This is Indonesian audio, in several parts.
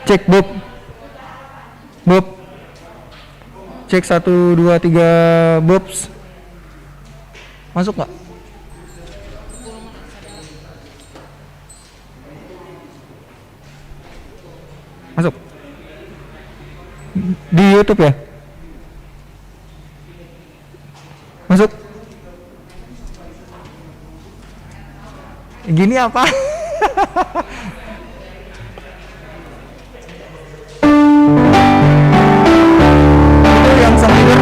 Cek Bob. Bob. Cek 1 2 3 Bobs. Masuk nggak? Masuk. Di YouTube ya? Masuk. Gini apa? Itu yang sambil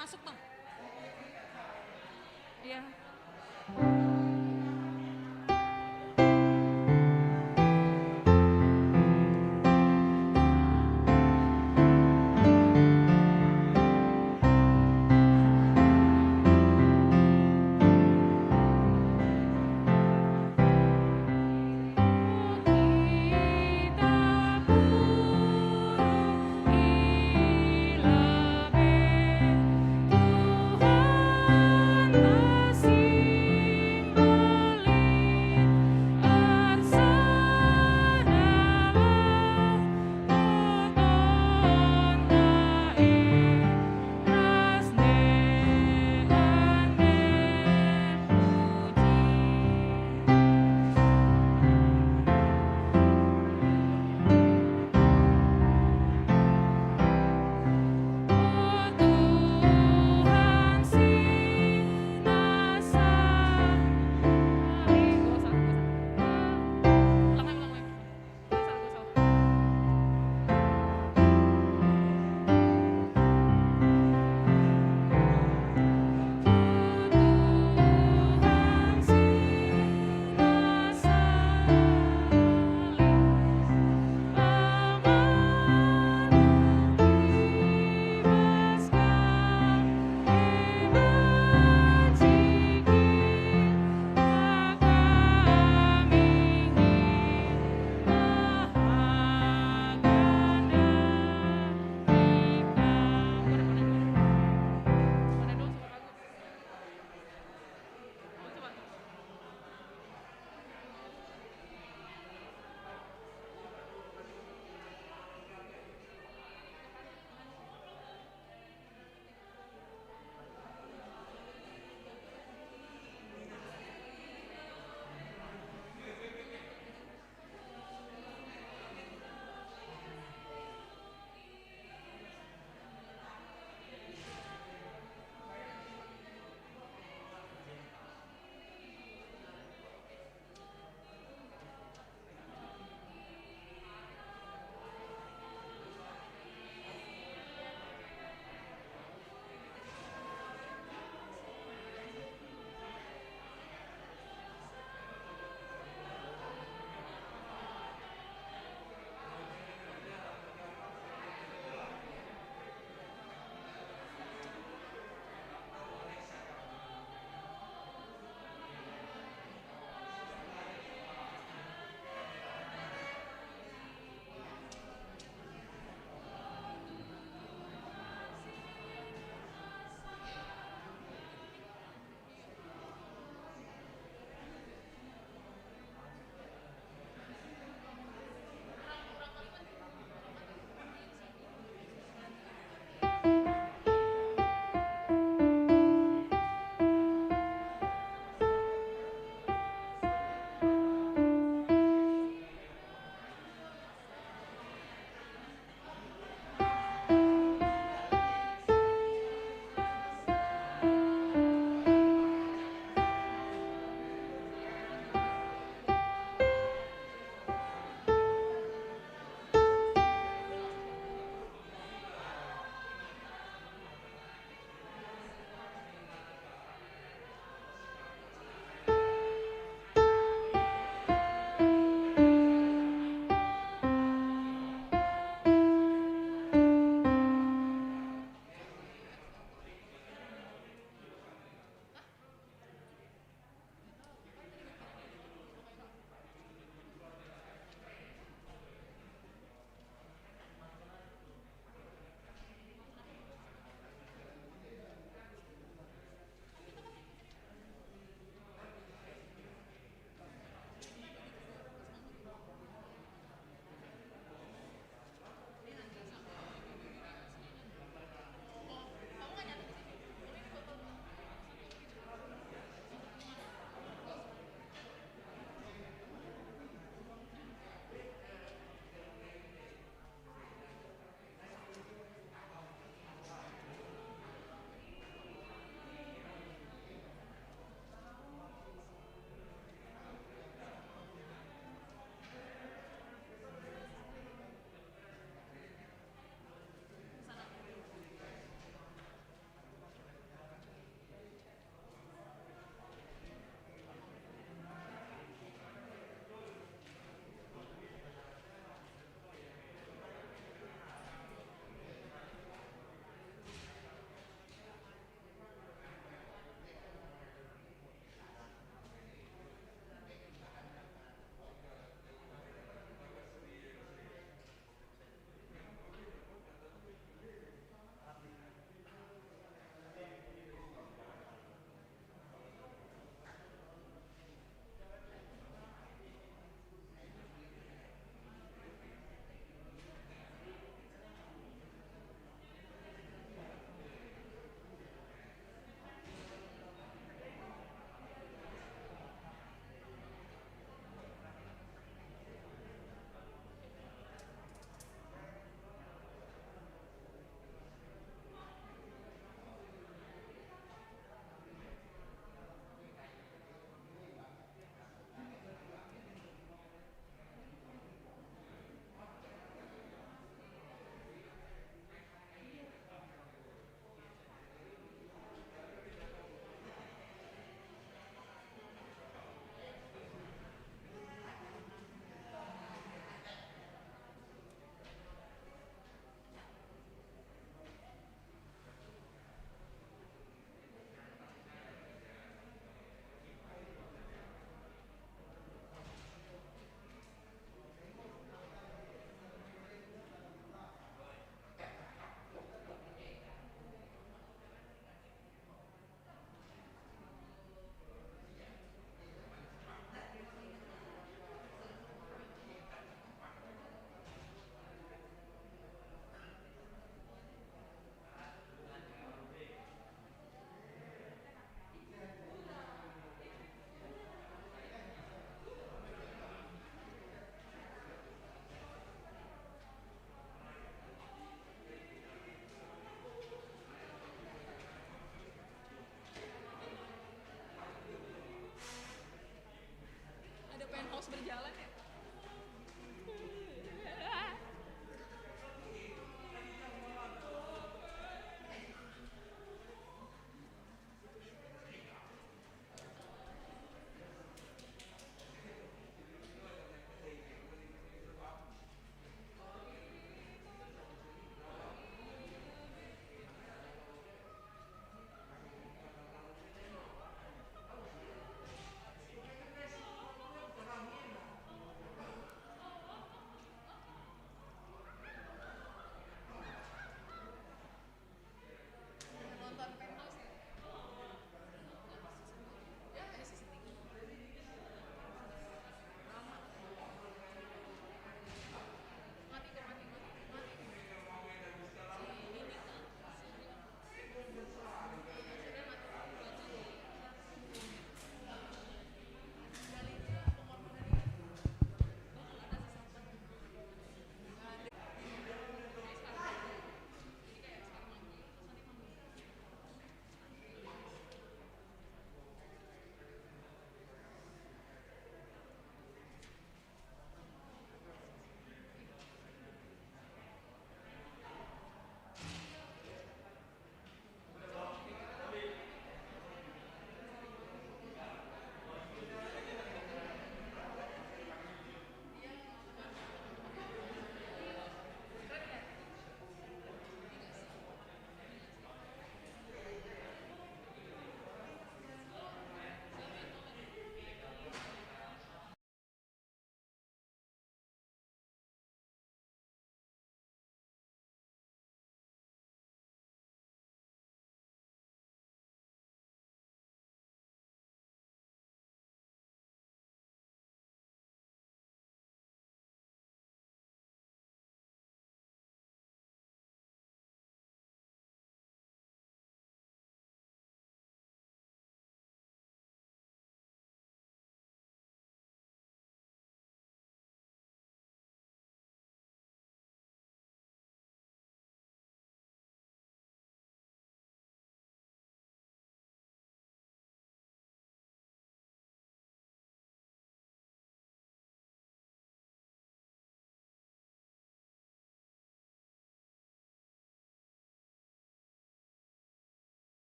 masuk Bang. Iya. Tuhan kasih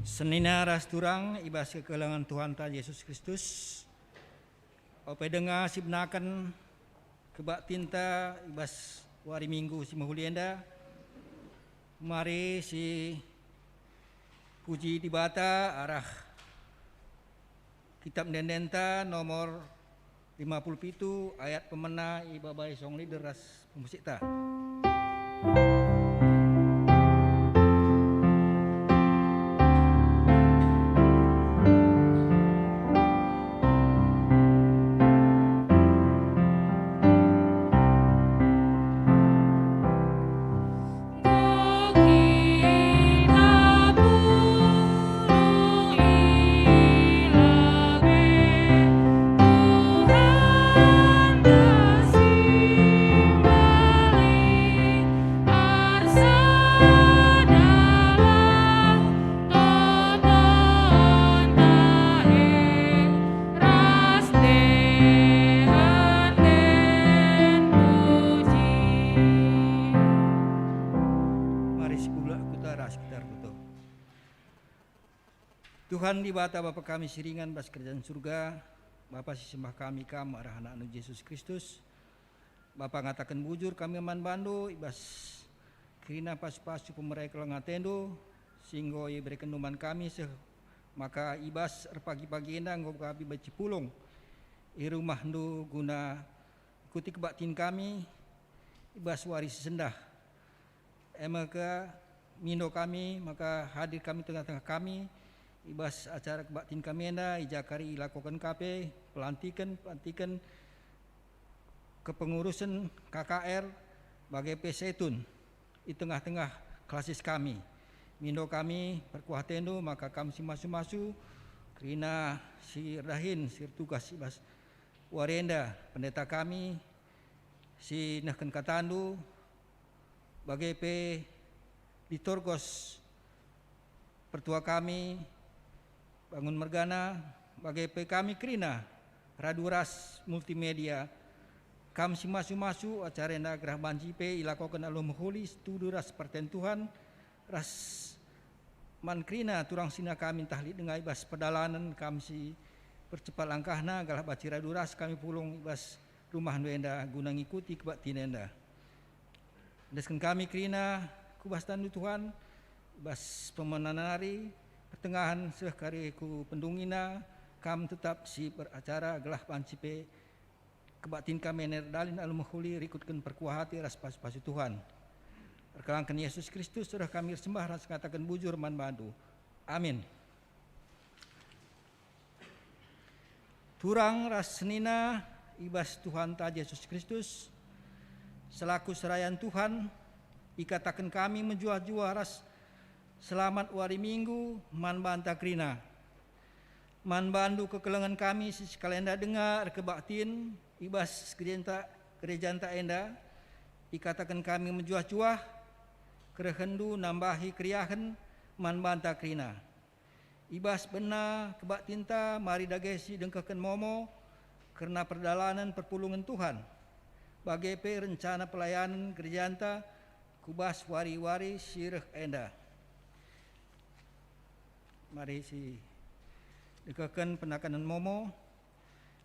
Senina ras turang ibas kekelangan Tuhan ta Yesus Kristus. Ope dengar sibnakan kebak tinta ibas wari minggu si mahulienda. Mari si puji dibata arah kitab Dendenta nomor 57 ayat pemena ibabai song leader ras pemusik ta. Tuhan di bata Bapa kami siringan bas kerjaan surga, Bapa si sembah kami kam arah anak anu Yesus Kristus. Bapa ngatakan bujur kami aman bandu ibas kirina pas-pasu pemerai kelang atendo singgo i berikan numan kami maka ibas pagi-pagi enda nggo kami baci pulung i rumah ndu guna ikuti kebaktin kami ibas waris sendah emaka mindo kami maka hadir kami tengah-tengah kami ibas acara kebaktin kami enda ijakari ilakukan KP pelantikan kepengurusan KKR bagai pesetun di tengah-tengah klasis kami mindo kami perkuatendo maka kami si masu-masu kerina si rahin si tugas ibas warenda pendeta kami si nahkan katandu bagai pe liturgos pertua kami bangun mergana bagai pe kami kerina raduras multimedia kam si masu-masu acara enda gerah banci pe ilakokan alum huli studi ras pertentuhan ras man kerina turang sina kami tahlid dengan ibas pedalanan kam si percepat langkahna galah baci raduras kami pulung ibas rumah enda guna ngikuti kebaktin enda desken kami kerina kubas tandu Tuhan ibas pemenanari pertengahan sekari ku pendungina kam tetap si beracara gelah pancipe kebaktin kami nerdalin al-mahuli rikutkan perkuahati ras pas-pasu Tuhan perkelangkan Yesus Kristus sudah kami sembah ras katakan bujur man badu amin. Turang ras senina ibas Tuhan ta Yesus Kristus selaku serayan Tuhan ikatakan kami menjuah-juah ras selamat wari minggu man banta krina man bandu kekelengan kami si kalenda dengar kebaktin ibas gereja enda ikatakan kami menjuah-juah kerehendu nambahi kriahen man banta krina ibas bena kebaktinta mari dagesi dengkakan momo karena perdalanan perpulungan Tuhan bagai pe rencana pelayanan gereja anta kubas wari-wari sireh enda. Mari si dekakan penakanan momo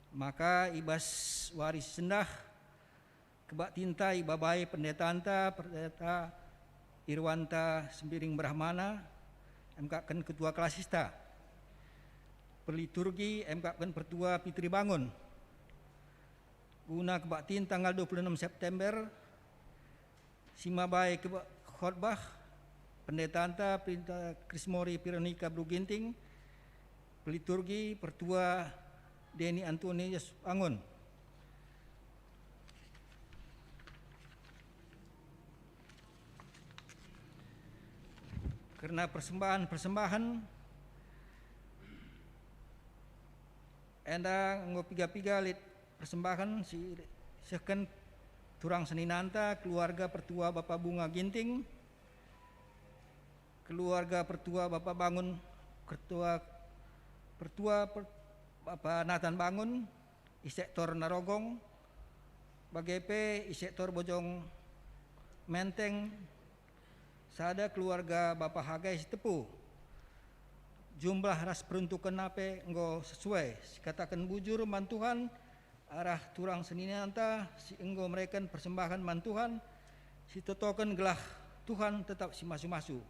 maka ibas waris sendah kebak tinta ibabai pendeta Irwanta Sembiring Brahmana MK ketua kelasista perliturgi MK pertua Pitri Bangun guna kebaktin tanggal 26 September Simabai kebak khotbah pendeta anta Pinta Krismori Pironika Bruginting peliturgi pertua Deni Antonius Bangun karena persembahan enda ngopiga-piga lit persembahan si second turang seninanta keluarga pertua Bapak Bunga Ginting keluarga pertua Bapak Bangun pertua Bapak Nathan Bangun isektor Narogong bagepe isektor Bojong Menteng sada keluarga Bapak Hagai Tepu jumlah ras peruntukan nape enggo sesuai. Katakan bujur mantuhan arah turang seninanta si enggo mereka persembahan mantuhan si totokan gelah Tuhan tetap si masu-masu.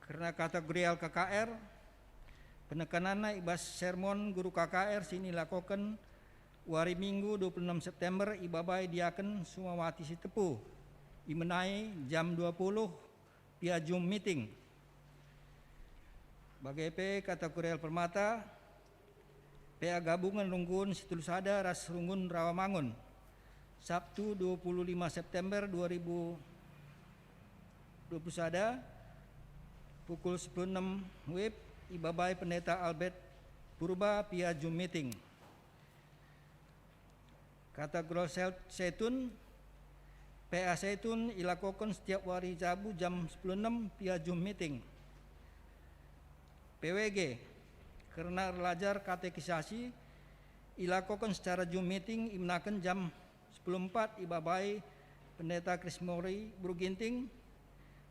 Karena kategorial KKR, penekanannya ibas sermon guru KKR sini lakukan hari Minggu 26 September ibabai diaken Sumawati Sitepu imenai jam 20 via Zoom meeting. Bagai kategorial permata, PA gabungan runggun Situlusada ras runggun Rawamangun Sabtu 25 September 2021 pukul 10.06 WIB ibabai Pendeta Albert Purba via Zoom meeting. Kategori Setun, PA Setun ilakukan setiap hari Rabu jam 10.06 via Zoom meeting. PWG, karena belajar katekisasi ilakukan secara Zoom meeting imnakan jam 10.04 ibabai Pendeta Krismori Bruginting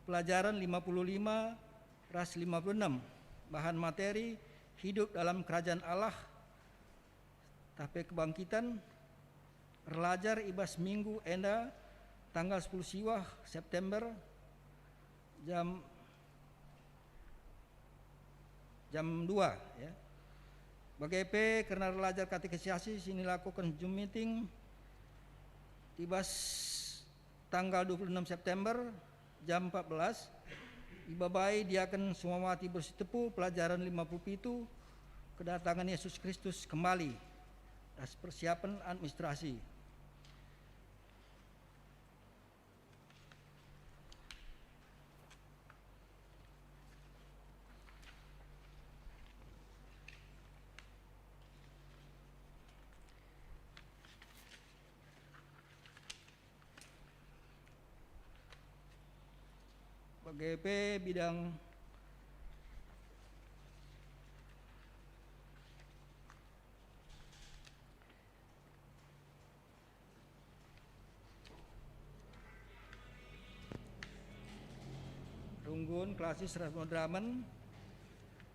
pelajaran 55 ras 56 bahan materi hidup dalam kerajaan Allah tapi kebangkitan relajar ibas minggu enda tanggal 10 siwah September jam 2 ya. Bagai karena relajar katekisasi sini lakukan Zoom meeting ibas tanggal 26 September jam 14 ibabai diaken Sumawati Bersitepu pelajaran 57 kedatangan Yesus Kristus kembali dan persiapan administrasi. BGP bidang runggun klasis Rasmodramen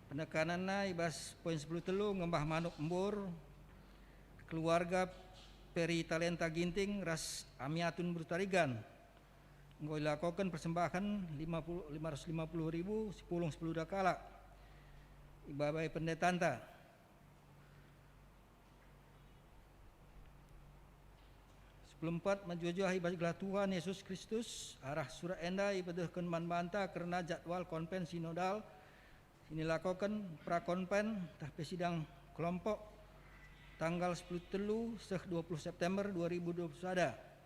penekanannya ibas poin 10 telu ngembah manuk embur keluarga Peri Talenta Ginting ras Amiatun Brutarigan nggo dilakukan persembahan 550.000 10 dakala ibabai pendetanta. Sebelum 4 menjujuh ibadah gelah Tuhan Yesus Kristus arah surah enda ibadahkan manbanta karena jadwal konven sinodal ini lakukan prakonven tahpe sidang kelompok tanggal 10 telu 20 September 2021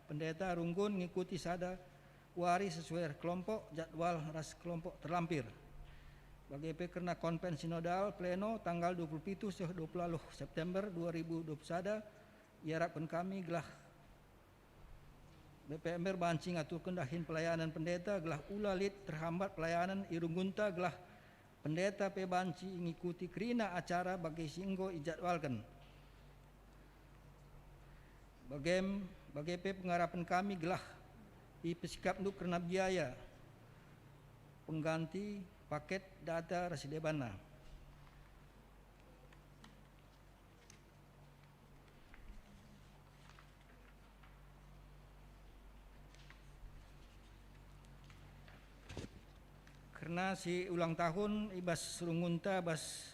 pendeta runggun ngikuti sada wari sesuai kelompok jadwal ras kelompok terlampir. Bagi karena konven sinodal pleno tanggal 27 September 2021 diharapkan kami gelah BPMR bancing atur kendahin pelayanan pendeta gelah ulalit terhambat pelayanan irunggunta gelah pendeta pe banci ngikuti kerina acara bagi singgo ijadwalkan. Bagi pengarapan kami gelah ipesikap nuk karena biaya pengganti paket data Rasidebana. Karena si ulang tahun ibas rungunta bas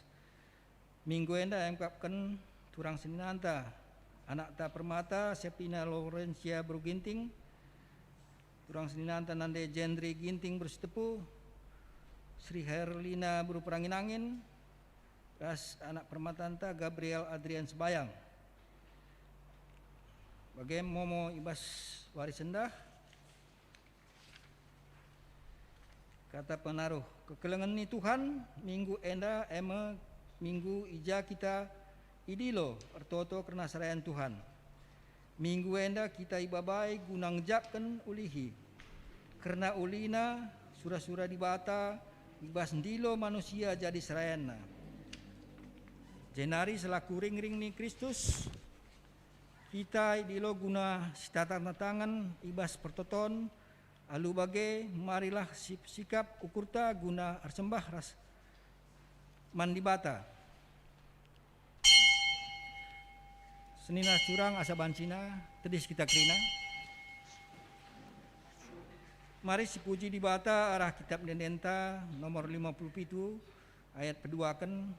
minggu enda yang kapkan turang seninanta anak ta permata Sepina Laurencia Bruginting turang seninanta nande Jendri Ginting Bersitepu Sri Herlina Beruperangin Angin ras anak permatanta Gabriel Adrian Sebayang bagai momo ibas warisendah kata penaruh kekelengan ni Tuhan minggu enda minggu ija kita idilo ertoto karena serayan Tuhan minggu enda kita ibabai gunang jakkan ulihi karena ulina surah-surah dibata ibas ndilo manusia jadi serayana jenari selaku ring-ring ni Kristus kita idilo guna tanda tangan ibas pertoton alu bage marilah sikap ukurta guna arsembah ras mandibata senina curang asa bancina tedis kita krina mari sipuji dibata arah kitab dendenta nomor 57 ayat peduakan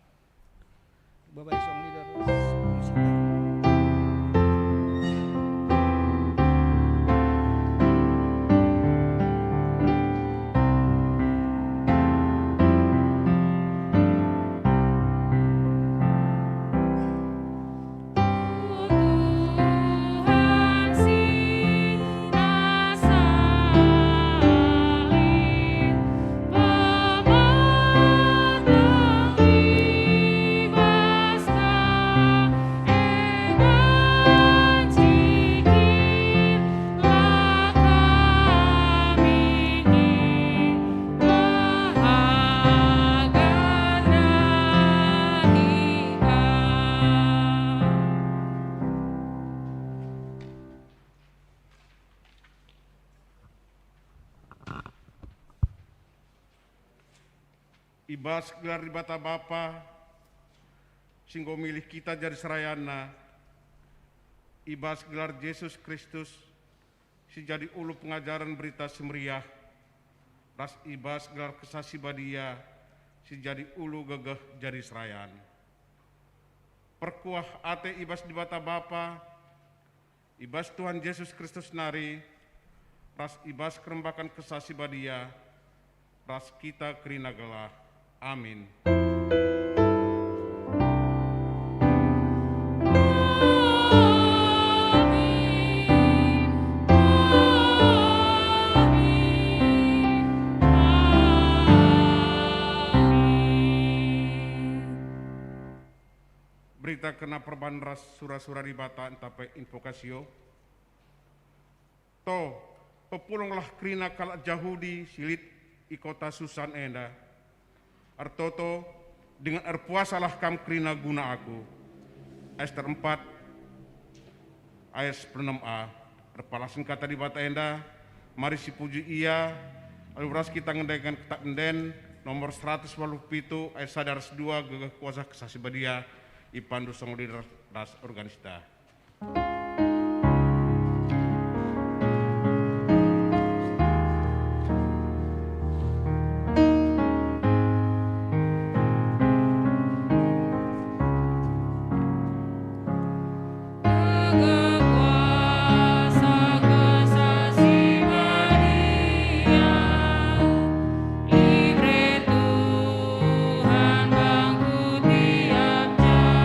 Bapak Song Leader musik. Ibas gelar di bata Bapa, singgo milih kita jadi serayana. Ibas gelar Yesus Kristus, si jadi ulu pengajaran berita semeriah. Ras ibas gelar kesasi badia, si jadi ulu gegeh jadi serayan. Perkuah ate ibas di bata Bapa, ibas Tuhan Yesus Kristus nari, ras ibas kerembakan kesasi badia, ras kita kerina gelah. Amin. Berita kena perban ras sura-sura ribata entape invokasio. To, pepulanglah krina kalak Jahudi silit ikota Susan enda. Artoto dengan erpuasalah kam krina guna aku. Ester 4 ayat 96a. Erpalasin kata di bata enda, mari si puji ia, lalu ras kita ngendekan ketak enden nomor 187 ayat sadar 2 gegeh kuasa kesasi badia ipandu song leader ras organisita. Bangku tiap jam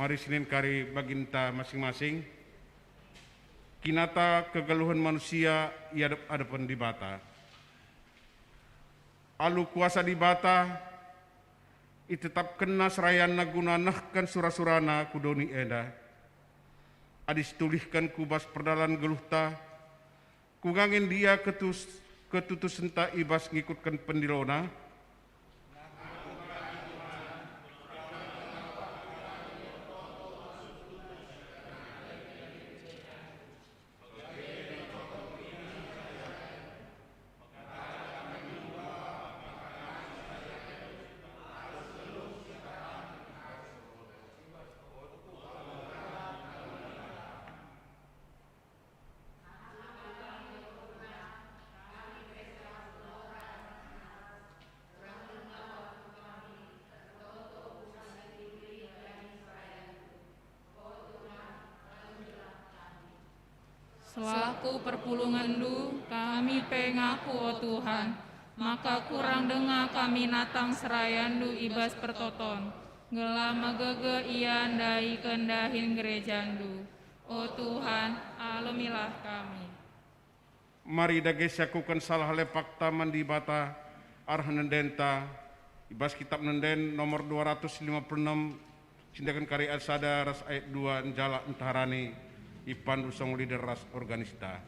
Mari Senin kari baginta masing-masing. Kinata kegeluhan manusia ia hadapan di bata. Alu kuasa di bata itetap kena serayan nagunanahkan surah-surana kudoni eda. Adis tulihkan kubas perdalan geluhta. Kugangin dia ketutus senta ibas ngikutkan pendilona. Selaku perpulungan-Lu, kami pengaku, oh Tuhan, maka kurang dengar kami natang serayan-Lu ibas pertoton, gelah magege ian dai kendahin gerejan-Lu. Oh Tuhan, alamilah kami. Mari dages yakukan salah lepak taman di bata arah nendenta ibas kitab nenden nomor 256 cindakan karya Arsada ras ayat 2 njala entarani ipan usang lider ras organista.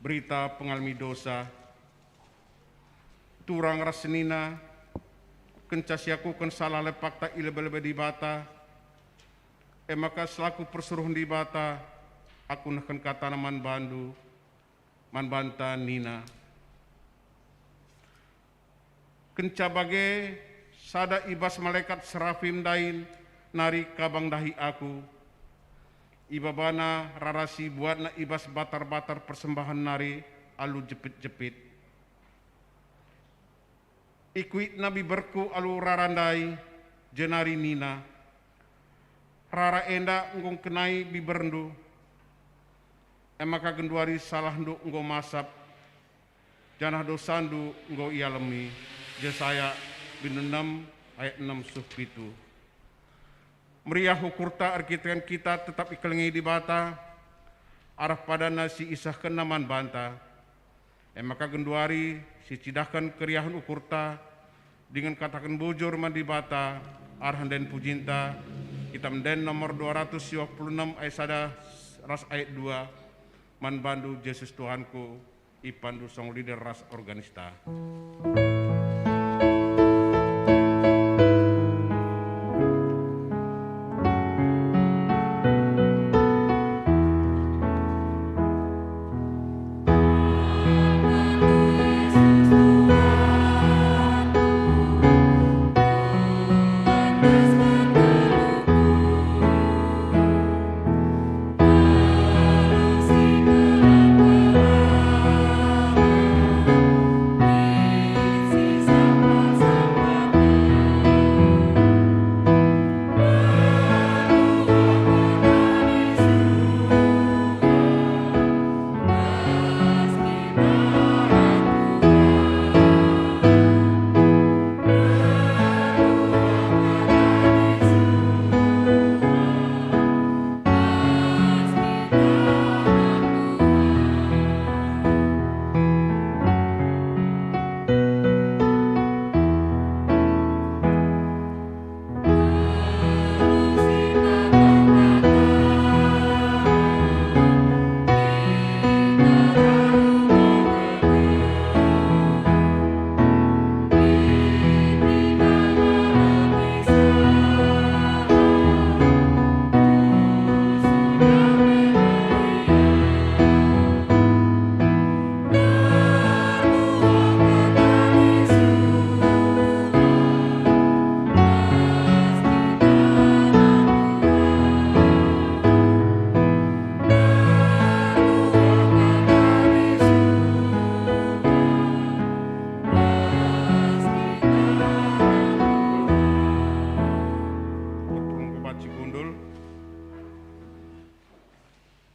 Berita pengalami dosa, turang rasenina, kencasyaku ken salah lepak tak ilebe-lebe di bata, maka selaku persuruh di bata, aku nakan kata man bandu, man banta nina. Kenca bage sada ibas malaikat serafim dain, nari kabang dahi aku, ibabana rarasi buatna ibas batar-batar persembahan nari alu jepit-jepit. Ikuit nabi berku alu rarandai jenari nina, rara enda ngong kenai biberendu, emaka genduari salah ndu nggo masap, janah dosandu nggo ialemi, Yesaya bin 6 ayat 6 suh pitu. Meriah hukurta arkiten kita tetap ikelengi di bata, arah pada nasi isah kenaman banta, emaka genduari si cidahkan keriahan ukurta, dengan katakan bujur mandi bata, arhan den pujinta, kita menden nomor 226 ayat sada ras ayat 2, man bandu Yesus Tuhanku, ipandu song leader ras organista.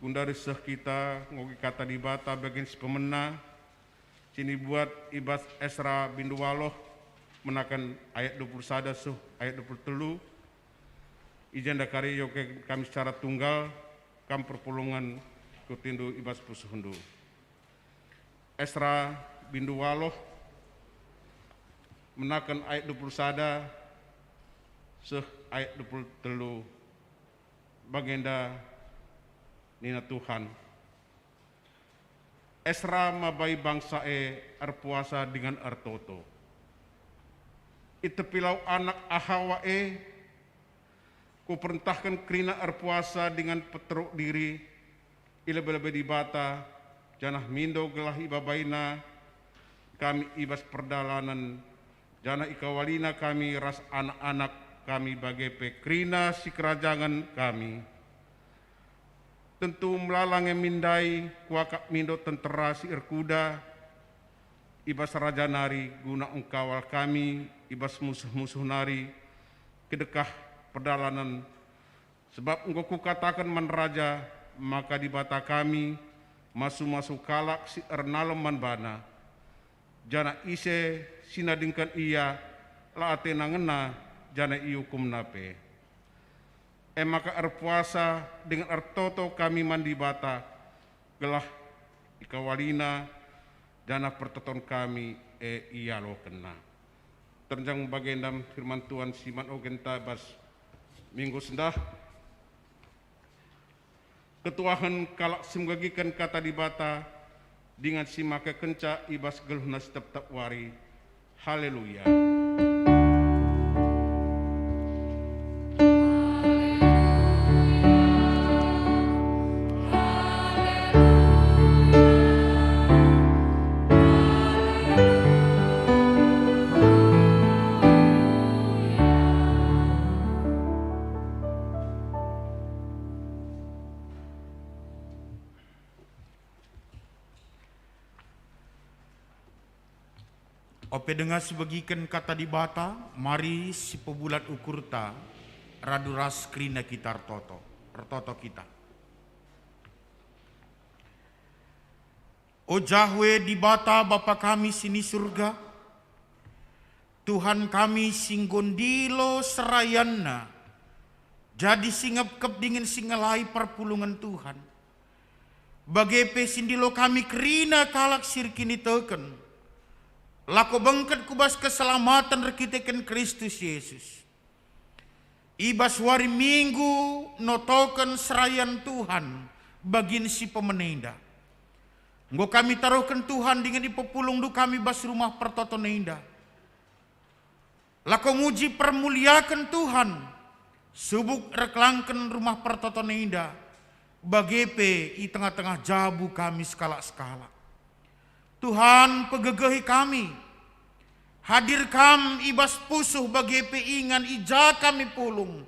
Dari seh kita ngogi kata di bata bagian si pemena sini buat ibas Esra bin Duwaloh menakan ayat 21 suh ayat 23 ijan dakari yoke kami secara tunggal kam perpulungan kutindu ibas pusuhundu. Esra bin Duwaloh menakan ayat 21 suh ayat 23 bagenda Nina Tuhan. Esra mabai bangsa arpuasa dengan artoto. Itu pilau anak ahawa ku perintahkan kerina arpuasa dengan peteruk diri ilebe-lebe di bata janah mindo gelah ibabaina kami ibas perdalanan janah ikawalina kami ras anak-anak kami bagai pekrina si kerajangan kami. Tentu melalangnya mindai kuakak mindo tentera si erkuda ibas raja nari guna engkawal kami ibas musuh-musuh nari kedekah perdalanan sebab engkau kukatakan man raja maka di bata kami masu-masu kalak si ernalem man bana jana ise sinadingkan iya laate nangena jana iukum nape. Maka erpuasa dengan ertoto kami mandi bata gelah ikawalina dana pertoton kami iyalo kena. Terjang bagendam firman Tuhan siman ogenta bas minggu sendah ketuahan kalak simgagikan kata di bata dengan simake kenca ibas geluhna tetap wari. Haleluya. Ope dengar sebagikan kata di bata, mari si pebulat ukurta, raduras krina kita rtoto kita. O Jahwe di bata Bapa kami sini surga, Tuhan kami singgondilo serayanna, jadi singap kep dingin singalai perpulungan Tuhan. Bagepe sindilo kami kerina kalak sirkini teken, lako bengket kubas keselamatan rekiteken Kristus Yesus. Ibas wari minggu notoken serayan Tuhan bagin si pemenenda. Nggo kami taruhkan Tuhan dengan ipopulung du kami bas rumah pertotonenda. Lako muji permuliakan Tuhan, subuk reklangken rumah pertotonenda, bagepe i tengah-tengah jabu kami skala-skala. Tuhan pegegehi kami, hadir kam ibas pusuh bagepe ingan ija kami pulung.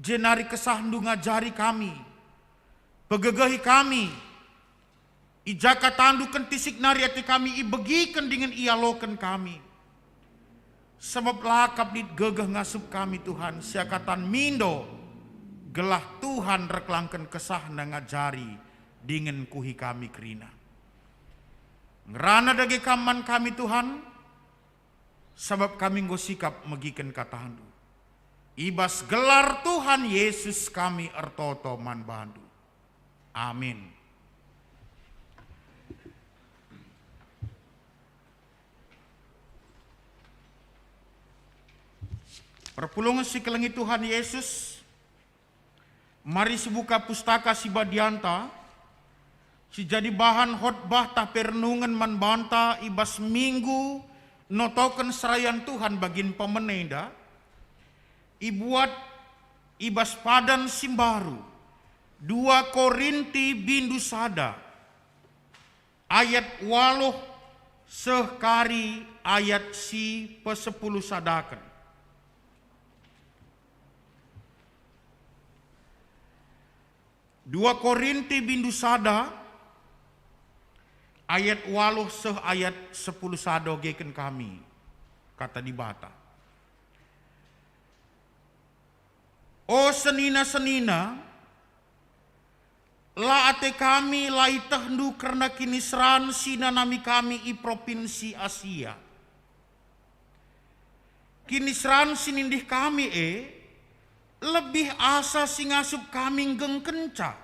Jenari kesahdu ngajari kami, pegegehi kami, ijaka tandukan tisik nari ati kami ibegikan dengan ialokan kami. Sebab lakap dit gegeh ngasup kami Tuhan, siakatan mindo, gelah Tuhan reklangkan kesah na ngajari, dengan kuhi kami kerina. Ngerana dage kaman kami Tuhan, sebab kami ngosikap megiken katahandu. Ibas gelar Tuhan Yesus kami ertoto man bandu. Amin. Perpulungan si kelengi Tuhan Yesus, mari sebuka pustaka si Badianta, si jadi bahan khotbah tah perenungan man banta ibas minggu notoken serayan Tuhan bagin pemenenda, ibuat ibas padan simbaru 2 Korinti bindu sada ayat 8 sehkari ayat si pe-10 sadakan. 2 Korinti bindu sada ayat 8 seh ayat 10 sado geken kami kata di bata. O senina-senina, la ate kami lai tehdu karena kinisran sina nami kami i provinsi Asia. Kinisran sinindih kami lebih asa singasup kami gengkenca.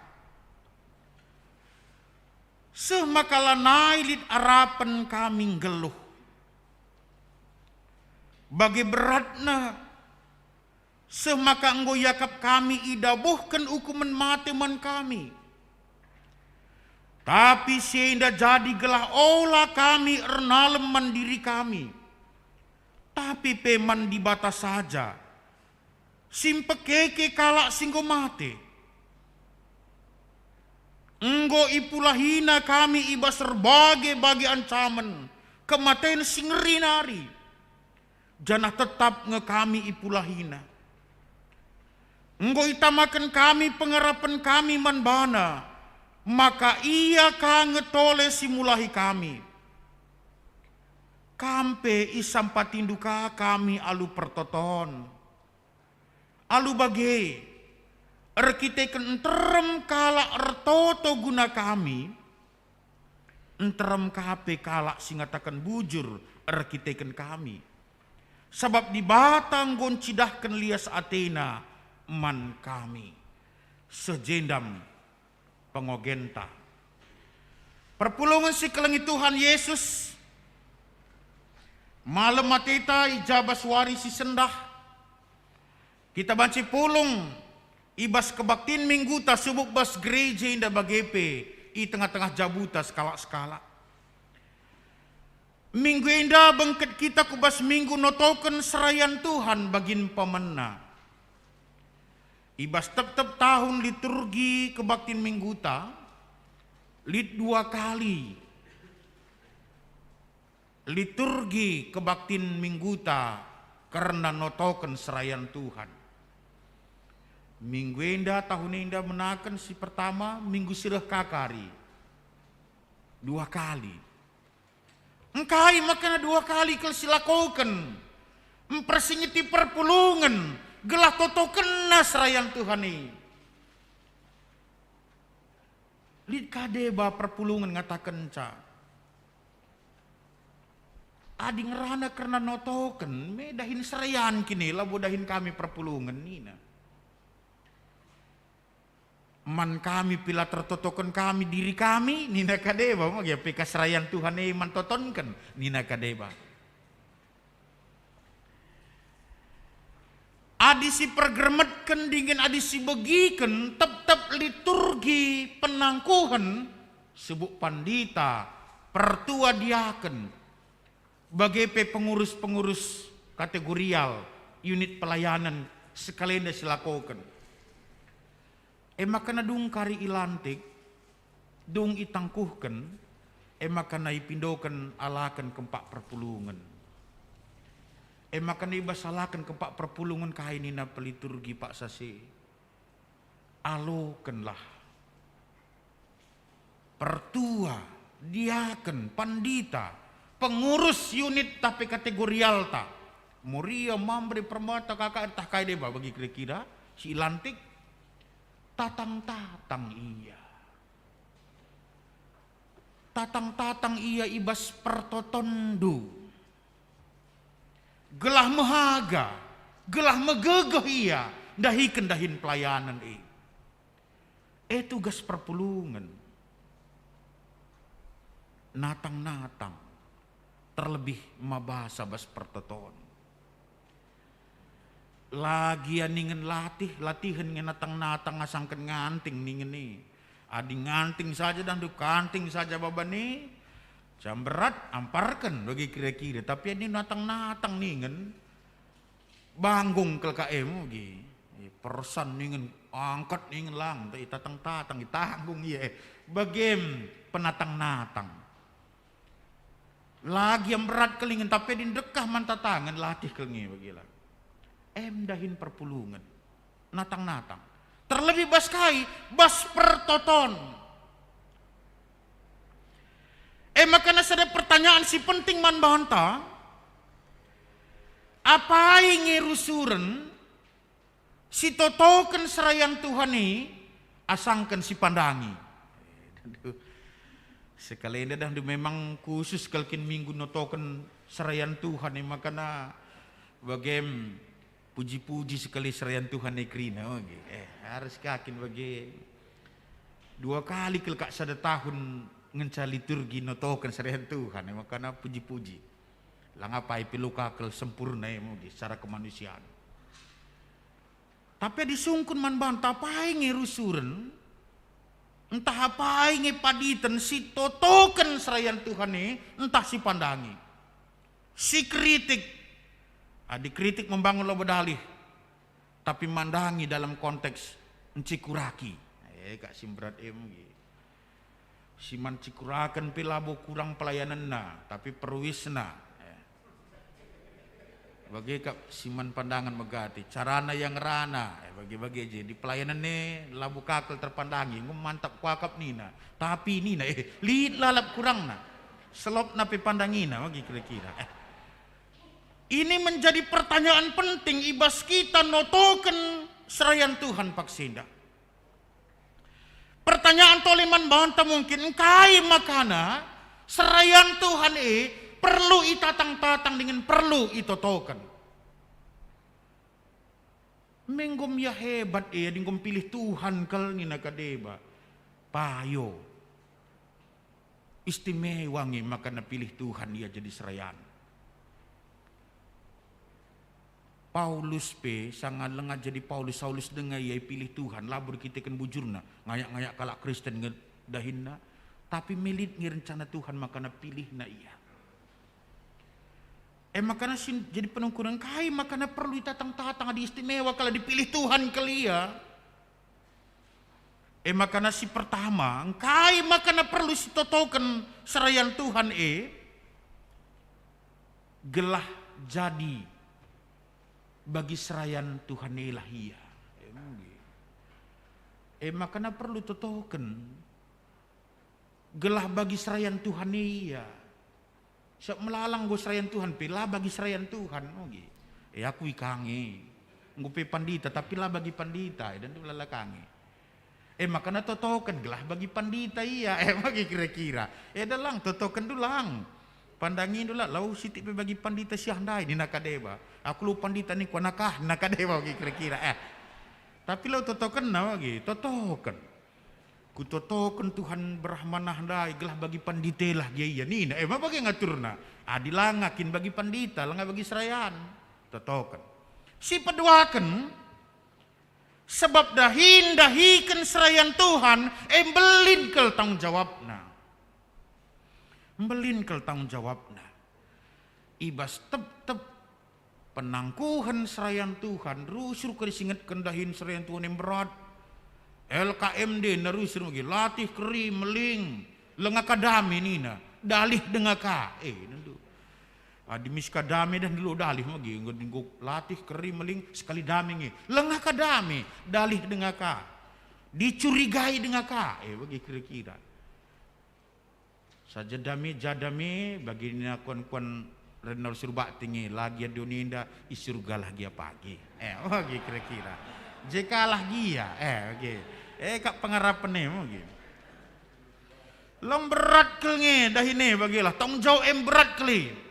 Semakalah nailit arapan kami geluh. Bagi beratna, semaka enggo yakap kami idabuhkan hukuman mati man kami. Tapi sehingga jadi gelah olah kami ernalem mandiri kami. Tapi peman di batas saja. Simpekeke kalak singgo mate. Enggo ipulahina kami ibas bagi ancaman kematian singerinari. Janah tetap nge kami ipulahina. Enggo itamakan kami pengarapan kami manbana, maka ia ka ngetole simulahi kami. Kampe isampatinduka kami alu pertoton. Alu bage, erkiteken enterem kala ertoto guna kami, enterem kape kala singatakan bujur erkiteken kami. Sebab di batang goncidahkan lias Athena man kami, sejendam pengogenta. Perpulungan si kelengi Tuhan Yesus, malam mateta ijabas wari si sendah, kita banci pulung ibas kebaktin minggu ta subuk bas gereja inda bagepe i tengah-tengah jabuta skala-skala. Minggu inda bengket kita kubas minggu notoken serayan Tuhan bagin pemena. Ibas tep-tep tahun liturgi kebaktin minggu ta lit 2 kali. Liturgi kebaktin minggu ta karena notoken serayan Tuhan. Minggu indah tahun indah menakan si pertama minggu sirah kakari 2 kali. Engkai makana 2 kali kel silakoken. Mempersingiti perpulungan. Gelah toto kena serayan Tuhan ini. Lid kadeba perpulungan ngatakan ca. Adi ngerana karena notoken. Me dahin serayan kini labo dahin kami perpulungan nina. Man kami pila tertotokan kami diri kami nina kadeba mag ya pika serayan Tuhan ini man totonkan nina kadeba. Adi si pergermetkan dingin adi si begiken tetap liturgi penangkuhan sebuk pandita pertua diaken bagai pengurus-pengurus kategorial unit pelayanan sekalian silakoken. Makana dung kari ilantik, dung itangkuhken, makana ipindoken alakan kempak perpulungan. Makana ibasalakan kempak perpulungan kainina peliturgi Pak Sasi. Alokenlah. Pertua, diaken, pandita, pengurus unit tapi kategorial ta. Muria, Mambre, Permata, kakak entah kaya deba bagi kira-kira si ilantik. Tatang-tatang iya. Tatang-tatang iya ibas pertotondu. Gelah mehaga, gelah megegeh iya, dahiken dahin pelayanan tugas perpulungan. Natang-natang, terlebih mabasa bas pertoton. Lagi ningen latihan ngenatang-natang asangken nganting ningen nih. Adi nganting saja dan kanting saja baban nih. Jam berat amparkan bagi kira-kira. Tapi ini natang-natang ningen. Banggung ke KM lagi. Persan ningen angkat ningen lang. Tatang-tatang ditanggung iya. Bagem penatang-natang. Lagi yang berat kelingen tapi di dekah mantatangan latih kelingi bagilah. Dahin perpulungan. Natang-natang. Terlebih bas kai, bas pertoton. Makanya ada pertanyaan si penting man banta. Apa yang ngerusuren si totoken serayan Tuhan ini asangkan si pandangi. Sekali ini dah memang khusus kalkin minggu notoken serayan Tuhan ini makanya bagem puji-puji sekali serayan Tuhan negrina harus kakin bagi 2 kali kelkak sada tahun ngenca liturgi notokan serayan Tuhan makanya puji-puji langapai piluka kel sempurna secara kemanusiaan. Tapi disungkun man banta pai ngerusuren entah apa ngepaditan si totokan serayan Tuhan entah si pandangi si kritik. Dikritik membangun lo bedalih, tapi mandangi dalam konteks encikuraki. Kak simberat siman cikurakan pilabo kurang pelayanan tapi perwisna. Bagi kak siman pandangan megati, carana yang rana. Bagi-bagi aja di pelayanan labu kakal terpandangi, mantap kuakap nina. Tapi nina lihat lalap kurang selop napi pandangina bagi kira-kira. Ini menjadi pertanyaan penting ibas kita notoken serayan Tuhan paksenda. Pertanyaan toleman banta mungkin kai makana serayan Tuhan perlu itatang-tatang dengan perlu itotoken. Menggom ya hebat dingom pilih Tuhan kal nina kadeba. Payo. Istimewa makana pilih Tuhan ia jadi serayan. Paulus sangat lengah jadi Paulus dengan ia pilih Tuhan labur kita kan bujurna ngayak-ngayak kalak Kristen dahinna tapi milit rencana Tuhan makana pilih ia. Makana jadi penungkuran kai makana perlu tatang-tatang di istimewa kalau dipilih Tuhan kelia. Makana si pertama kai makana perlu si totoken serayan Tuhan gelah jadi bagi serayan Tuhan ilahia. Makanya perlu totoken gelah bagi serayan Tuhan iya. Siap melalang go serayan Tuhan, lah bagi serayan Tuhan. Aku ikangi. Ngupe pandita, tapi lah bagi pandita. Dan itu lalakangi. Makanya totokan gelah bagi pandita iya. Bagi kira-kira. Dalang totokan dulang. Pandangin dulu lau siti bagi pandita siandai di nakadeba. Aku lu pandita ni ku nakah nakadeba bagi kira-kira. Tapi lau totokan na bagi totokan. Ku totokan Tuhan berahmanah dai gelah bagi pandita lah dia ni. Bagi ngatur na. Dilangakin bagi pandita, lah bagi serayan. Totokan. Si peduakan sebab dahikan serayan Tuhan belinkel tanggung jawabna. Belinkel tanggung jawabna. Ibas tep penangkuhan serayan Tuhan rusur kerisingat kendahin serayan Tuhan yang berat. LKMD narusur lagi latih keri meling lengakadami nina dalih dengaka nendu. Dimis kadami dan dulu dalih lagi nggo latih keri meling sekali dami ngi lengakadami dalih dengaka dicurigai dengaka bagi kira-kira saja dami jadami bagi nina kuan renal surba tinggi lagi dunia isurga lagi pagi bagi kira-kira jekalah dia bagi kak pengarapan nih bagi long berat kelnge dah ini bagilah tanggung jawab berat kali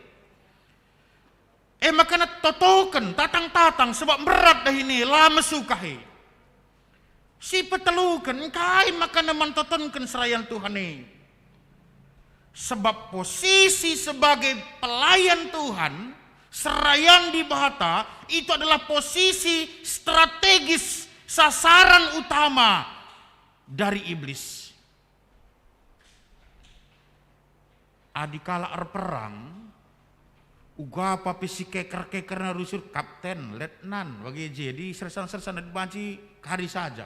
makanya totokan tatang sebab berat dah ini lama sukahi si petelukan kai makanya mantotonkan serayan Tuhan ini sebab posisi sebagai pelayan Tuhan serayan di Bahata itu adalah posisi strategis sasaran utama dari iblis. Adikala perang uga apa keker na rusur kapten, letnan bagi jadi sersan-sersan dan banci hari saja.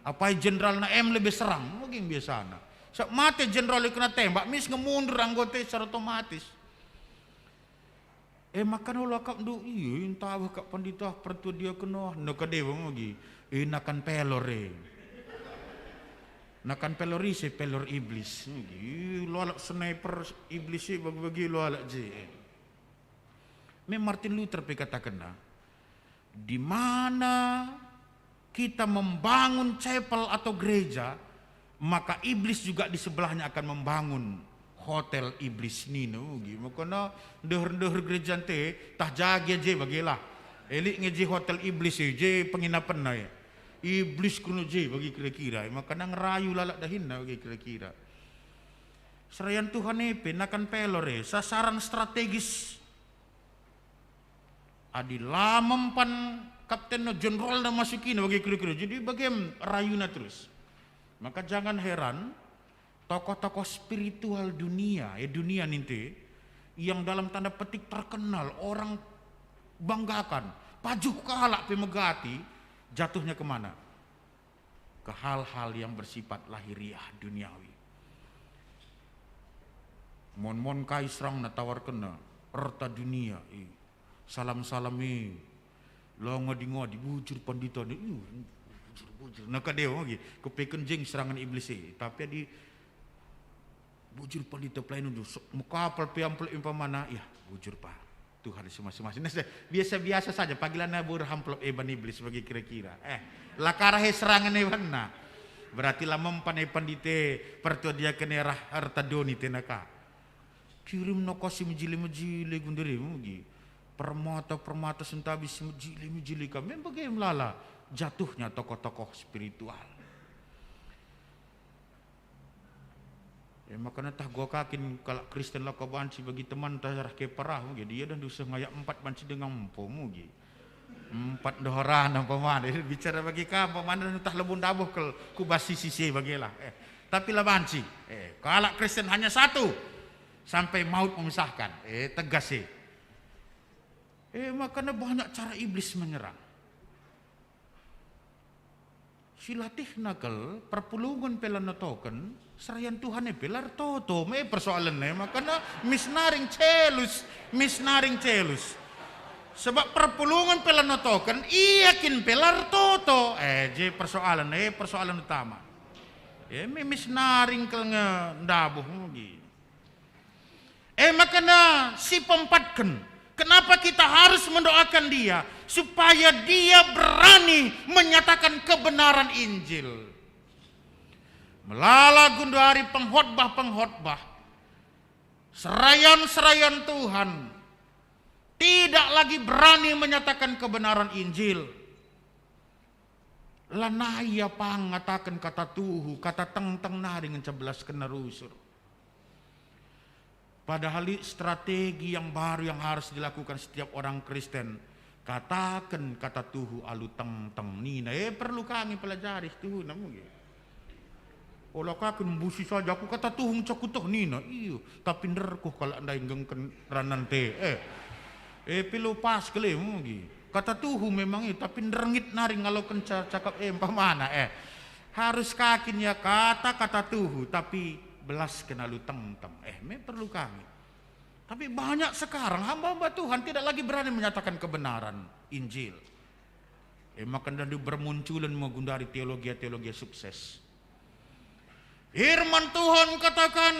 Apa jenderal na lebih serang mungkin biasa na. Sak mati jenderal kena tembak mis ngemundur anggota secara otomatis. Makan ulah kap du entah kap pandita pertu dia kena nakadewa lagi. Nakan pelore. Nakan pelori se pelor iblis. Lo alak sniper iblis bagi lo alak je. Martin Luther berkatakan, di mana kita membangun chapel atau gereja, maka iblis juga di sebelahnya akan membangun hotel iblis nino. Makanya dehur gereja te tah jaga je bagilah. Elik ngeji hotel iblis je penginapan na iblis kuno je bagi kira-kira. Makanya ngerayu lalak dahin na bagi kira-kira. Serayan Tuhan nakan pelore sasaran strategis. Adilah mempan kapten no jenderal na masukin bagi kira-kira. Jadi bagaimana rayuna terus. Maka jangan heran tokoh-tokoh spiritual dunia, dunia nanti yang dalam tanda petik terkenal, orang banggakan, pajuh kalak pemegati, jatuhnya kemana? Ke hal-hal yang bersifat lahiriah duniawi. Mon kai serang na tawar kena erta dunia. Salam-salam lo ngodi bujur pandita ni bujur nak dia lagi kepeken jeng serangan iblis tapi di bujur pandita pelayan tu mukapal piampel impamana bujur pa Tuhan masing-masing biasa-biasa saja panggilan burhampel eban iblis bagi kira-kira lakarah serangan ebanna berarti lah mempanai pandite pertua dia kenerah harta doni tenaka kirim nokasi menjili gundere mugi permata sentabis menjili kami bagaimana jatuhnya tokoh-tokoh spiritual. Makanya tah gua kakin kalau Kristen lah kau banci bagi teman tah ke parah mugi dia dan dosa ngayak 4 banci dengan empo mugi 4 dohoran pemana bicara bagi ka pemana tah lebun dabuh ku basi sisi bagilah tapi lah banci kalau Kristen hanya satu sampai maut memisahkan tegas makanya banyak cara iblis menyerang. Silatih nakal perpulungan pelan token serayan Tuhan pelar toto persoalan makanya misnaring celus sebab perpulungan pelan token iakin pelar toto je persoalan utama misnaring kel ndabuh mugi Makana si pempatkan, kenapa kita harus mendoakan dia? Supaya dia berani menyatakan kebenaran Injil. Melala gundari penghotbah-penghotbah, serayan-serayan Tuhan tidak lagi berani menyatakan kebenaran Injil. Lanaya pangatakan kata tuhu, kata teng-teng naring cebelas kena rusur. Padahal strategi yang baru yang harus dilakukan setiap orang Kristen. Katakan kata tuhu alu teng-teng nina. Perlu kami pelajari tuhu namun. Olah kakun busi saja aku kata tuhung cakutoh nina. Iyo, tapi nerkuh kalau anda inggengkan ranante. Pilu pas kele mugi. Kata tuhu memang itu, tapi nerengit naring kalau kencar cakap pamana. Harus kakinya kata tuhu, tapi belas kena lu teng-teng. Me perlu kami. Tapi banyak sekarang hamba-hamba Tuhan tidak lagi berani menyatakan kebenaran Injil. Maka dan bermunculan menggundari teologi sukses. Firman Tuhan katakan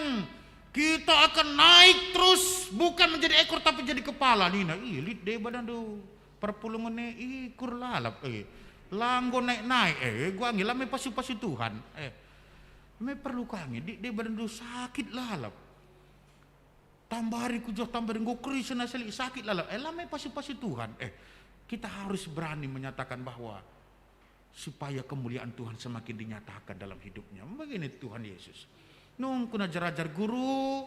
kita akan naik terus, bukan menjadi ekor tapi jadi kepala. Nina, lihat deh badan tu perpulungan ikur lalap. Langgo naik. Gua ngilah me pasi Tuhan. Me perlu kami di badan tu sakit lalap. Tambari kujoh tambari ngokri senaseli sakit lalap. Lame pasi Tuhan. Kita harus berani menyatakan bahwa supaya kemuliaan Tuhan semakin dinyatakan dalam hidupnya. Begini Tuhan Yesus. Nung kuna jarajar guru,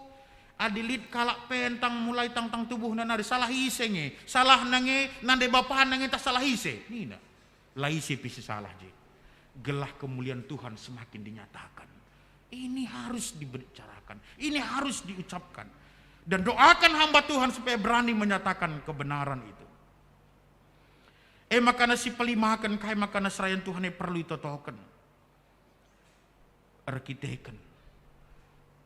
adilit kalak pentang mulai tang tubuh nanari salah hisenge, salah nange nande bapahan nange tak salah hise. Nina, laisi pisi salah je. Gelah kemuliaan Tuhan semakin dinyatakan. Ini harus dibicarakan, ini harus diucapkan. Dan doakan hamba Tuhan supaya berani menyatakan kebenaran itu. Makana si pelimakan kai makana serayan Tuhan perlu itotoken. Arkiteken.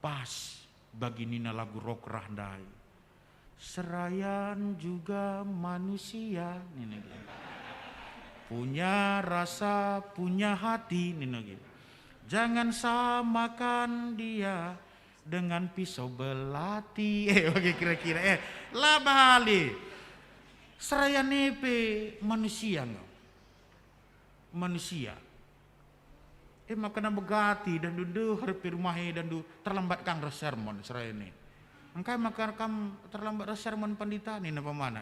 Pas bagi nina lagu rok rahdai. Serayan juga manusia. Nina gitu. Punya rasa, punya hati. Nina gitu. Jangan samakan dia dengan pisau belati. Kira-kira. Lah bahali. Seraya nepe manusia nggak? Manusia. Makana begati dan du harpi rumahe dan du terlambat kang sermon seraya ni. Angkai makana kam terlambat sermon pandita ni napa mana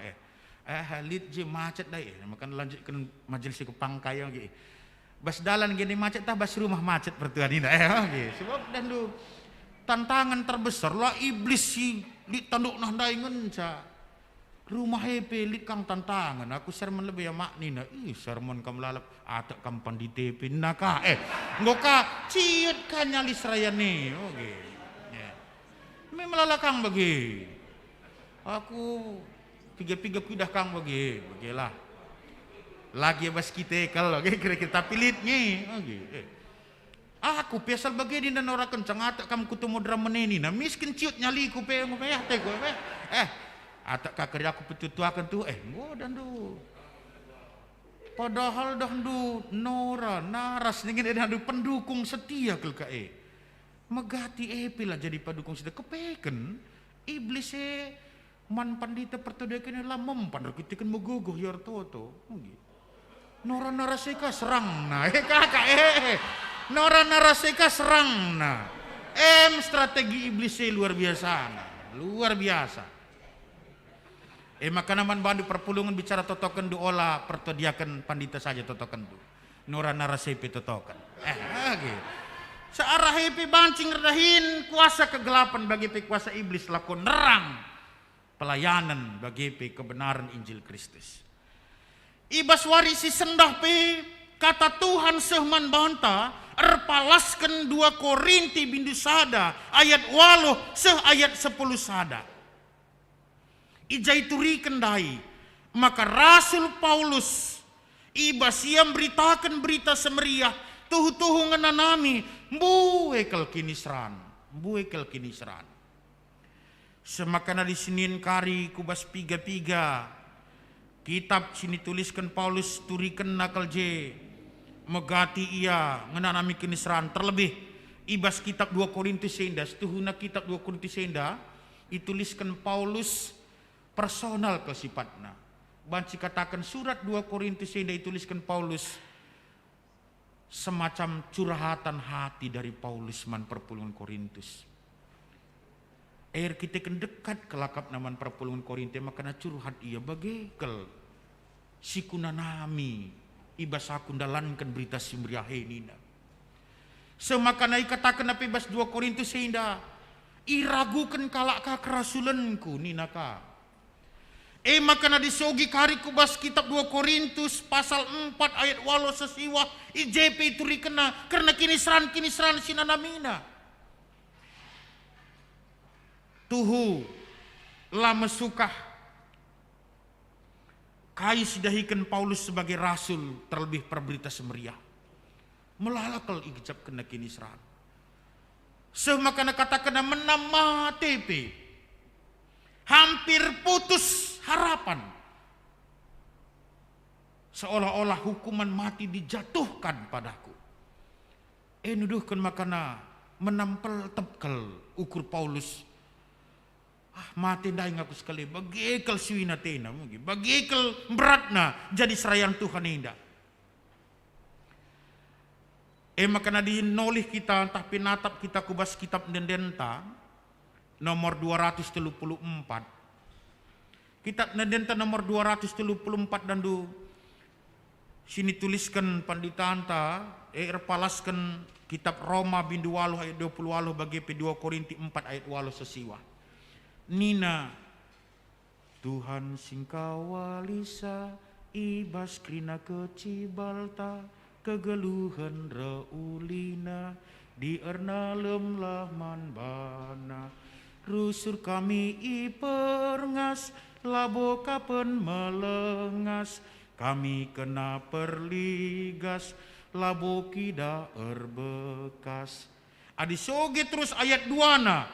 lit je macet dai. Makan lanjutkan majelis ke pangkai lagi. Bas dalan gini macet tah bas rumah macet pertuan ini sebab dan du tantangan terbesar lah iblis si di tanduk nah dai ngenca. Rumah pelit kang tantangan. Aku sermon lebih ya mak nina. Sermon kam lalap. Atak kam pandite pinaka. Ngoka ciut kan nyalis raya nih. Oke. Me melalakang bagi. Aku piga-piga kudah kang bagi. Bagilah. Lagi bas kita kalau kira-kira pilit nih. Oke. Aku pesal bagi di dan orang kencang atak kam kutemu drama neni. Nah miskin ciut nyali ku pe ngopeh teh gue atak kakak aku petutuakan tu dan tu padahal dah tu Nora naras dengan dah tu pendukung setia kelka megati pila jadi pendukung setia kepeken iblis man pandita pertodekan lah mempan kita kan megogoh yor toto Nora naraseka serang na kakak Nora naraseka serang na strategi iblis luar biasa maka naman bandu perpulungan bicara totokan du olah pertodiakan pandita saja totokan du Nora narasepi totokan searah hepi bancing redahin kuasa kegelapan bagi kuasa iblis lakon nerang pelayanan bagi kebenaran Injil Kristus ibas warisi sendah kata Tuhan sehman banta erpalaskan 2 Korinti bindu sada ayat 8 seh ayat 10 sada Ijai kendai maka Rasul Paulus ibas yang beritakan berita semeriah tuhu ngenanami buekel kinisran semakana di Senin kari kubas piga kitab sini tuliskan Paulus turikan nakal je megati ia ngenanami kinisran terlebih ibas kitab 2 Korintus senda tuhuna kitab 2 Korintus senda dituliskan Paulus personal ke sifatna. Banci katakan surat 2 Korintus yang dituliskan Paulus semacam curhatan hati dari Paulus man perpulungan Korintus. Kita kan dekat ke lakap naman perpulungan Korintus makana curhat ia bagaikel sikuna nami ibas aku dalankan berita simriah nina. Semakana katakan apa ibas 2 Korintus sehingga iragukan kalak ka kerasulanku nina ka. Makana disogi kari kubas kitab 2 Korintus pasal 4 ayat 8 sesiwa IJP itu rikena karena kinisran sinanamina. Tuhu lama sukah kai sidahikan Paulus sebagai rasul terlebih perberita semeriah. Melalakal ijab kena kini serang. Semakana katakan menama TP. Hampir putus harapan. Seolah-olah hukuman mati dijatuhkan padaku. Nuduhkan makana menampel tepkel ukur Paulus. Mati dah ngaku sekali. Bagaikel suwina tena mungkin. Bagaikel beratna jadi serayang Tuhan indah. Makana dinolih kita entah pinatap kita kubas kitab Nendenta nomor 234. Kitab Nendenta nomor 234 dan sini tuliskan panditanta palaskan kitab Roma bindu waluh ayat 20 waluh bagi 2 Korinti 4 ayat waluh sesiwa. Nina Tuhan singkawalisa ibas krina kecibalta kegeluhan reulina di ernalem lahman bana rusur kami iperngas labo kapen melengas kami kena perligas labo kida erbekas. Adisoge terus ayat 2 na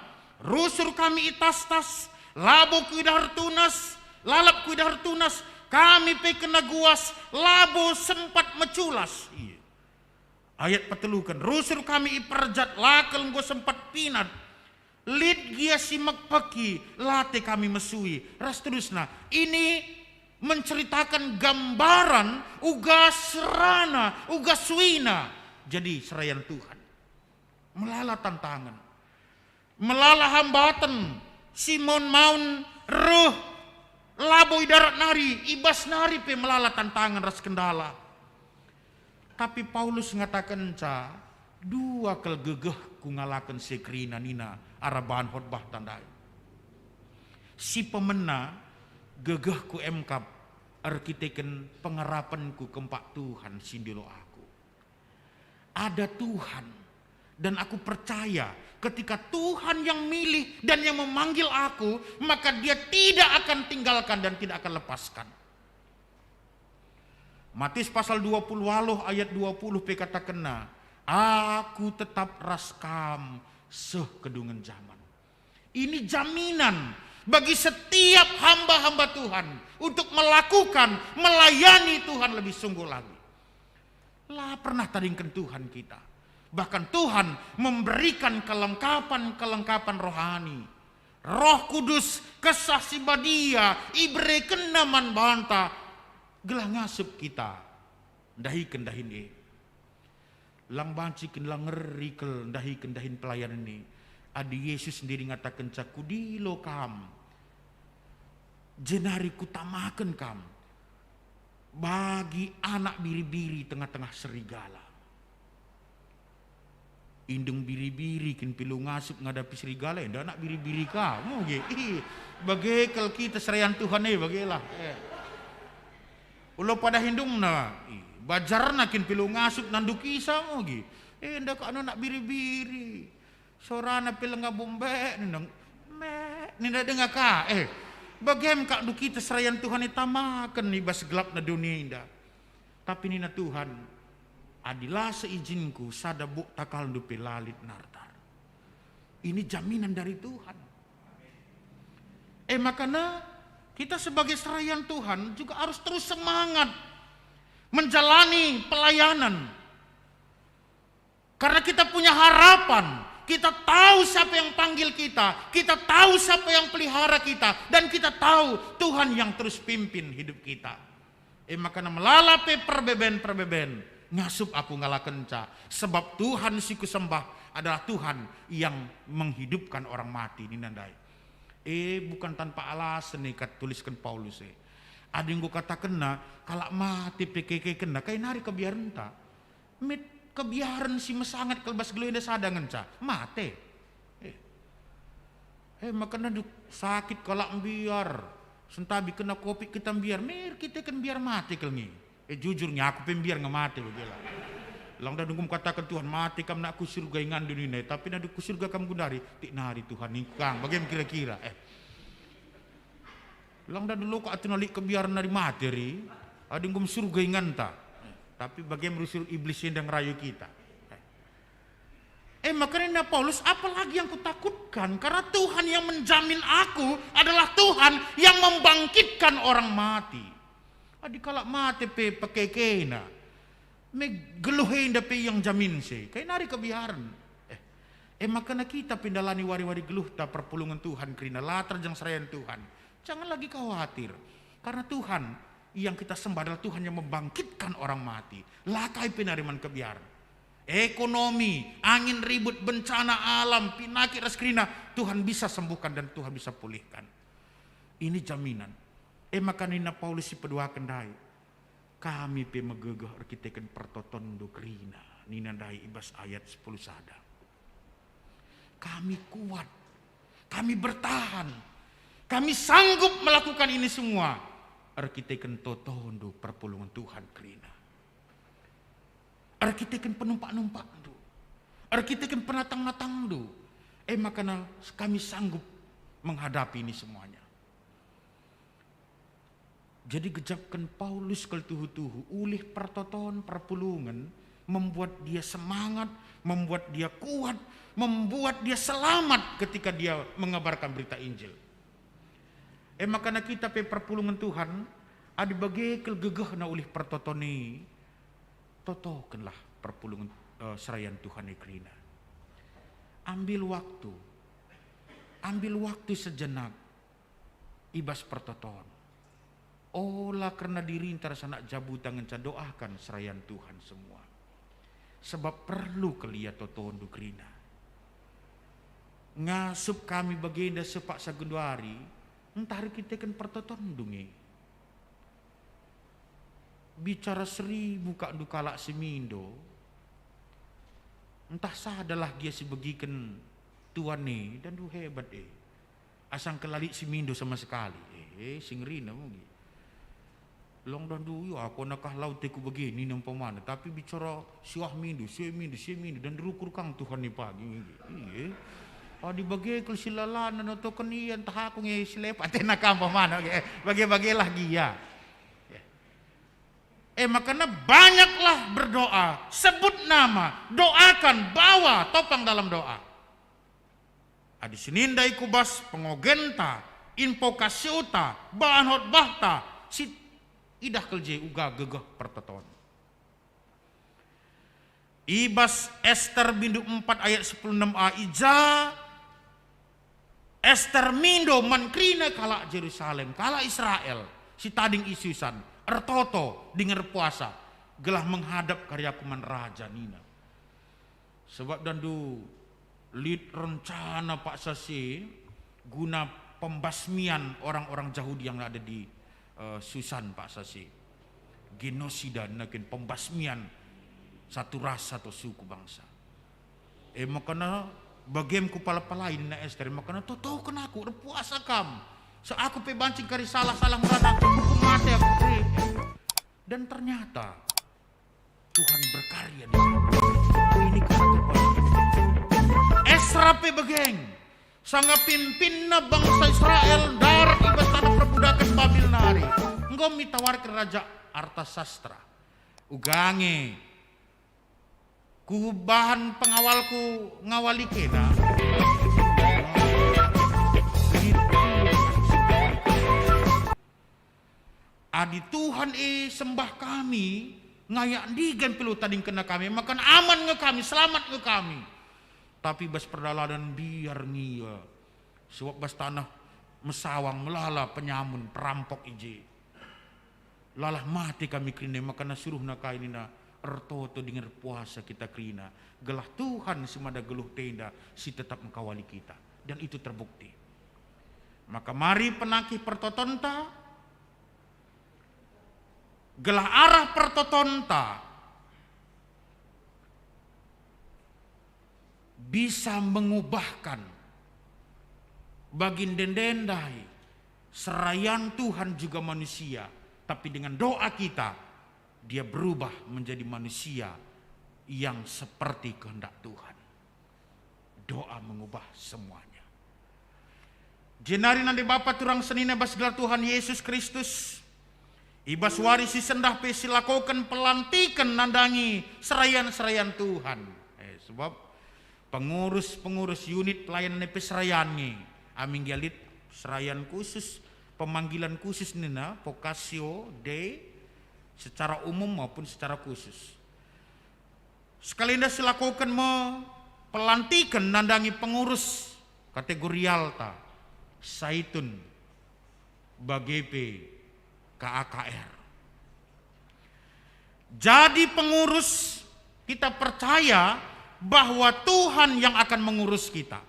rusur kami itas-tas labo kuidar tunas lalap kuidar tunas kami pe kena guas labo sempat meculas. Iya. Ayat petelukan rusur kami iperjat lakel go sempat pinat lid gia simak paki late kami mesui ras terusna. Ini menceritakan gambaran uga serana uga suina jadi serayan Tuhan. Melala tantangan melala hambatan Simon maun ruh laboi darat nari ibas nari pe melala tantangan ras kendala. Tapi Paulus ngatakan dua kel gegeh ku ngalakan sekrina nina arabahan khotbah tandai. Si pemena gegeh ku emkap arkiteken pengarapanku kempak Tuhan sindilo aku. Ada Tuhan dan aku percaya ketika Tuhan yang milih dan yang memanggil aku, maka dia tidak akan tinggalkan dan tidak akan lepaskan. Matius pasal 20 ayat 20 kata kena, aku tetap raskam sekedungan zaman. Ini jaminan bagi setiap hamba-hamba Tuhan untuk melakukan, melayani Tuhan lebih sungguh lagi. Lah pernah tadingkan Tuhan kita. Bahkan Tuhan memberikan kelengkapan rohani. Roh Kudus kesaksi badia ibre kenaman banta gelah ngasup kita dahikan dahin lang bancikin lang ngerikel dahikan dahin pelayanan ini. Adi Yesus sendiri ngatakan cakudilo kam jenari kutamakan kam bagi anak biri-biri tengah-tengah serigala. Indung biri-biri kin pilu ngasup ngadapi serigala ndak anak biri-biri kamu ge. Bagaikel kita serayan Tuhan bagailah. Ulo pada hindungna bajarna kin pilu ngasup nanduki samo ge. Ndak anak biri-biri. Sorana pilenga bombe nindang me ninda dengar ka. Bagaim kak du kita serayan Tuhan itamakan nih bas gelap na dunia indah. Tapi nina Tuhan adilah seizinku sadabuk takal dupe lalit nartar. Ini jaminan dari Tuhan. Makanya kita sebagai serayan Tuhan juga harus terus semangat menjalani pelayanan. Karena kita punya harapan, kita tahu siapa yang panggil kita tahu siapa yang pelihara kita, dan kita tahu Tuhan yang terus pimpin hidup kita. Makanya melalape perbeben ngasup aku ngalah kenca, sebab Tuhan siku sembah adalah Tuhan yang menghidupkan orang mati. Ini nandai. Bukan tanpa alasan nih tuliskan Paulus. Ada yang gue katakan kalau mati PKK kena kayak nari kebiaran tak. Met kebiaran si mesangat kelbas gelenda sadangan ca mate. Makanya sakit kalau biar sentabi kena kopi kita biar mer kita kan biar mati kelngi. Jujurnya aku biar nggak mati begila. Lang dah nunggu katakan Tuhan mati kam nak ku surga ingan dunia tapi nak ku surga kam gundari tik nari Tuhan nikang bagaimana kira-kira lang dah dulu kok atu nalik kebiaran dari materi ada nunggu surga ingan ta tapi bagaimana rusur iblis yang rayu kita. Makanya Paulus apalagi yang kutakutkan karena Tuhan yang menjamin aku adalah Tuhan yang membangkitkan orang mati. Adi kalau mati pakai kena me geluhin dapat yang jamin sih kayak nari kebiaran. Makanya kita pindalani wari-wari geluh ta perpulungan Tuhan kerina latar jang serayan Tuhan. Jangan lagi khawatir karena Tuhan yang kita sembah adalah Tuhan yang membangkitkan orang mati. Lakai pinariman kebiaran. Ekonomi, angin ribut, bencana alam, pinakit raskrina, Tuhan bisa sembuhkan dan Tuhan bisa pulihkan. Ini jaminan. Makanya Paulus si pedua kendai. Kami pe megegah arkiteken pertotondo krina. Ninandai ibas ayat 10 sada. Kami kuat. Kami bertahan. Kami sanggup melakukan ini semua. Arkiteken totondo perpulungan Tuhan krina. Arkiteken penumpak-numpak do. Arkiteken penatang-natang do. Makanya kami sanggup menghadapi ini semuanya. Jadi gejapkan Paulus kal tuhu-tuhu ulih pertoton perpulungan membuat dia semangat, membuat dia kuat, membuat dia selamat ketika dia mengabarkan berita Injil. Makanya kita pe perpulungan Tuhan adi bagai gegeh na ulih pertotoni totokenlah perpulungan serayan Tuhan ikrina. Ambil waktu sejenak ibas pertoton. Olah karena diri antara sanak jabu tangan ca doakan serayan Tuhan semua. Sebab perlu kelia toton dukrina. Ngasup kami baginda sepak sagunduari. Entar kita kan pertoton dungi. Bicara 1000 kak dukalak semindo. Entah sadalah dia sebegikan tuan ni dan du hebat asang kelalik semindo sama sekali. Singrina mungkin. Long dan dulu aku nakah laut teku begini nampak mana tapi bicara siwah mindu dan dirukur kang Tuhan ni pagi. Di bagai kalau silalan atau kenian tah aku nge silepat nakam pamana bagi-bagilah dia. Makanya banyaklah berdoa, sebut nama, doakan, bawa topang dalam doa. Adi senindai kubas pengogenta, invokasiuta, bahan hotbahta, si idah kelje uga gegah pertoton. Ibas Ester bindu 4 ayat 16a ija Ester mindo mankrina kala Jerusalem, kala Israel, si tading isusan, ertoto dinger puasa, gelah menghadap karya kuman raja nina. Sebab dandu lid rencana Pak Sasi guna pembasmian orang-orang Yahudi yang ada di Susan Pak Sasi. Genosida nakin pembasmian satu ras satu suku bangsa. Makanya bagian kepala palain na Ester makanya tahu kena aku puasa kam. So aku pe bancing kari salah-salah merana hukum mati aku dan ternyata Tuhan berkarya di sana. Ini kata Esra pe bageng sanga pimpin na bangsa Israel darat ibas tanah perbudakan Babil nari. Engkau mitawar ke Raja Artasastra. Ugange kubahan pengawalku ngawali kena. Adi Tuhan sembah kami ngayak digan pilu tading kena kami makan aman nge kami selamat nge kami. Tapi bas perdalanan biar ngia. Sebab bas tanah mesawang melala penyamun perampok ije. Lalah mati kami krina makana suruh na kainina ertoto dengan puasa kita krina. Gelah Tuhan semada geluh tenda si tetap mengkawali kita. Dan itu terbukti. Maka mari penaki pertotonta. Gelah arah pertotonta bisa mengubahkan bagin dendendai serayan Tuhan juga manusia, tapi dengan doa kita dia berubah menjadi manusia yang seperti kehendak Tuhan. Doa mengubah semuanya. Jenari nanti Bapa turang senina bas gelar Tuhan Yesus Kristus ibas warisi sendah pesi lakukan pelantikan nandangi serayan-serayan Tuhan. Sebab pengurus unit pelayanan peserayannya amin galit serayan khusus pemanggilan khusus nina vokasio de secara umum maupun secara khusus. Sekalian silakukan pelantikan nandangi pengurus kategori alta Saitun Bagepe KAKR. Jadi pengurus kita percaya bahwa Tuhan yang akan mengurus kita.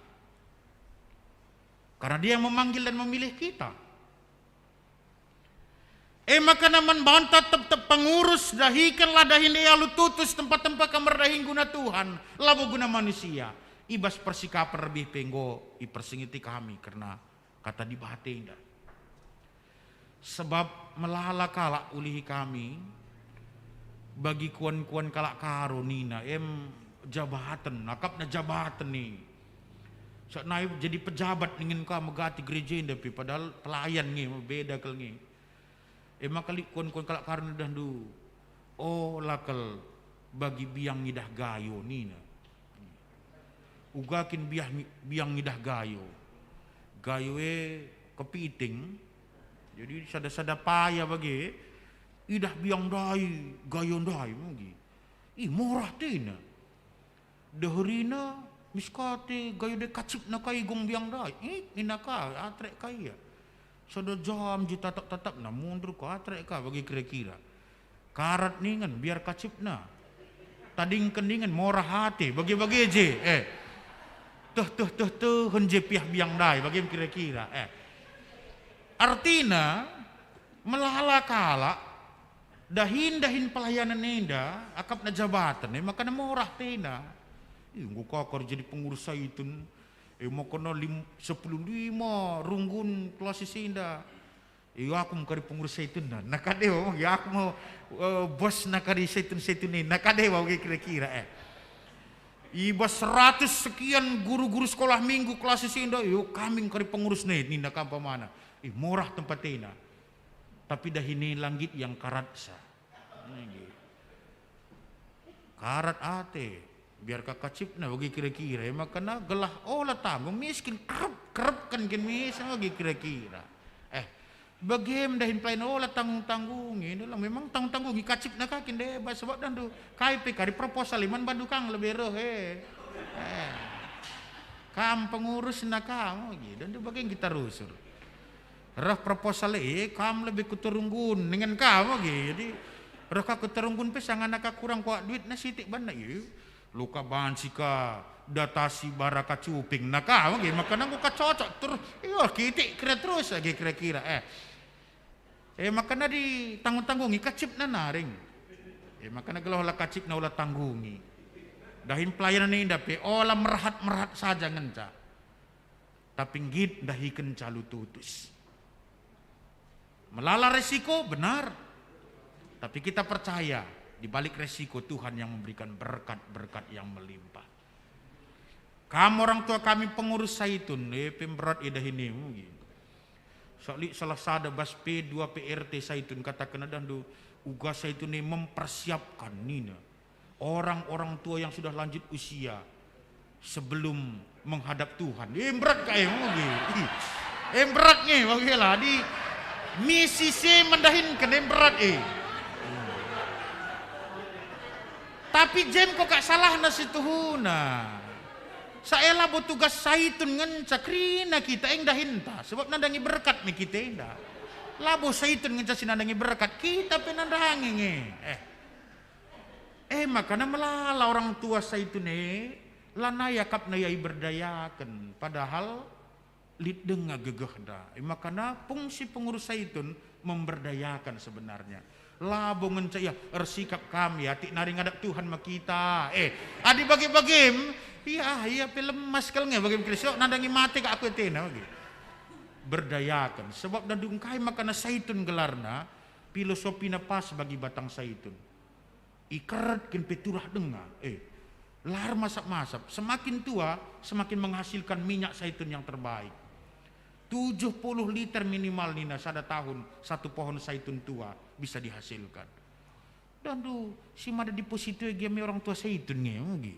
Karena dia yang memanggil dan memilih kita. Maka naman banta tetap pengurus dahikanlah dahin lu tutus tempat-tempat kamar dahin guna Tuhan. Labu guna manusia. Ibas persikap lebih penggo ipersingiti kami karena kata di bahatinda. Sebab melala kalak ulihi kami bagi kuan-kuan kalak karo nina jabatan, nakapna jabatan nih. Saat naik jadi pejabat ingin kau megati gereja ini, tapi padahal pelayan nih beda kal nih. Makali kuan-kuan kalak karo dandu. Oh lakal bagi biang ngidah gayo nina. Ugakin biang ngidah gayo. Gayo kepiting. Jadi sada-sada payah bagi idah biang dai, gayon dai mungkin. Murah tina. Dehrina miskate gayo de kacip na kai gong biang dai. Inaka atrek kaya. Sada jam juta tatap na mundur ko atrek ka bagi kira-kira. Karat ningan biar kacip na. Tading kendingan murah hati bagi-bagi je. Tuh henje piah biang dai bagi kira-kira. Artinya melala kala dahin pelayanan nenda akap na jabatan maka na murah tina. Nggo kakar jadi pengurus itu maka na 15 runggun klasi sinda. Aku mau kari pengurus itu na nakadewa ya aku mau bos nakari seitun ni nakadewa kira-kira Ibas 100 sekian guru-guru sekolah minggu kelas sinda kami kari pengurus nih nak apa mana. Murah tempat tina. Tapi dah ini langit yang karat sa. Karat ate. Biar kakak cipna bagi kira-kira. Maka na gelah lah tanggung miskin. Kerep kan miskin bagi kira-kira. Bagim dahin plain lah tanggung-tanggungi. Memang tanggung-tanggungi kacip na kakin deh. Sebab dan tu KIP kari proposal iman bandukang lebih roh kam pengurus na kamu dan tu bagian kita rusur. Rah proposal kam lebih kuterunggun dengan kamu jadi rah kuterunggun pesangan nak kurang kuat duit na sitik banda luka bahan sika datasi baraka cuping nak kamu maka nang ka cocok terus kitik kira terus lagi kira-kira maka na di tanggung-tanggungi kacip na naring maka na gelah kacip na ulah tanggungi dahin pelayanan ini dape olah merhat saja ngenca tapi ngit dahiken calu tutus. Melala resiko benar. Tapi kita percaya di balik resiko Tuhan yang memberikan berkat-berkat yang melimpah. Kamu orang tua kami pengurus Saitun, pemberat idah ini mungkin. Soalnya salah sada bas P2 PRT Saitun katakan dan uga Saitun mempersiapkan nina orang-orang tua yang sudah lanjut usia sebelum menghadap Tuhan. Berat kayak mungkin. Beratnya bagilah di misi se mendahin kena berat Tapi jem kok gak salah na situhuna. Saya labo tugas saitun ngenca krina kita yang dahinta. Sebab nandangi berkat nih kita indah. Labo saitun ngenca sinandangi berkat kita penandangi nge. Makanya melala orang tua saitun lanaya kap nayai berdayakan. Padahal lid denga gegeh dah. Makanya fungsi pengurus saitun memberdayakan sebenarnya. Labo ngenca ya ersikap kami ya tik nari ngadap Tuhan mak kita. Adi bagi-bagi iya film mas kalnya bagi krisok nandangi mati ke aku tena bagi. Berdayakan sebab nadung kai makana saitun gelarna filosofi na pas bagi batang saitun. Ikarat kin peturah denga. Lar masak-masak semakin tua semakin menghasilkan minyak saitun yang terbaik. 70 liter minimal nina sada tahun satu pohon saitun tua bisa dihasilkan. Dan si mada deposito game orang tua saitun nge.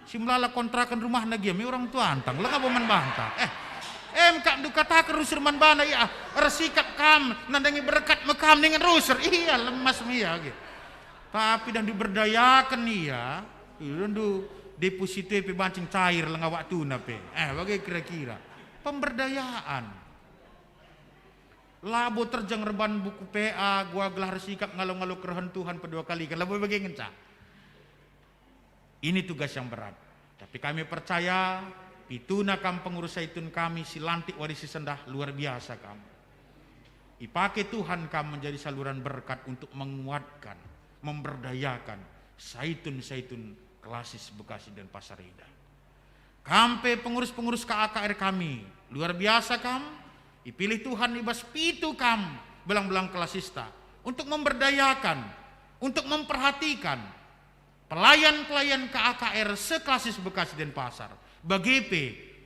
Si melala kontrakan rumah na game orang tua antang lah kaboman bantah. Kak du katakan rusur man bana ya resikap kam nandangi berkat mekam dengan rusur. Iya lemas mia gitu. Tapi dan diberdayakan iya. Dan deposito pe bancing cair lenga waktu na pe. Bagai kira-kira pemberdayaan. Labo terjang reban buku PA, gua gelar sikap ngalu-ngalu kerohan Tuhan kedua kali kan labo bagi ngenca. Ini tugas yang berat. Tapi kami percaya pituna kam pengurus saitun kami si lantik warisi sendah luar biasa kamu. Ipake Tuhan kamu menjadi saluran berkat untuk menguatkan, memberdayakan saitun-saitun klasis Bekasi dan Pasar Indah. Kampe pengurus-pengurus KAKR kami luar biasa kam. Dipilih Tuhan ibas pitu kam belang-belang kelasista untuk memberdayakan, untuk memperhatikan pelayan-pelayan KAKR seklasis Bekasi dan Pasar. Bagi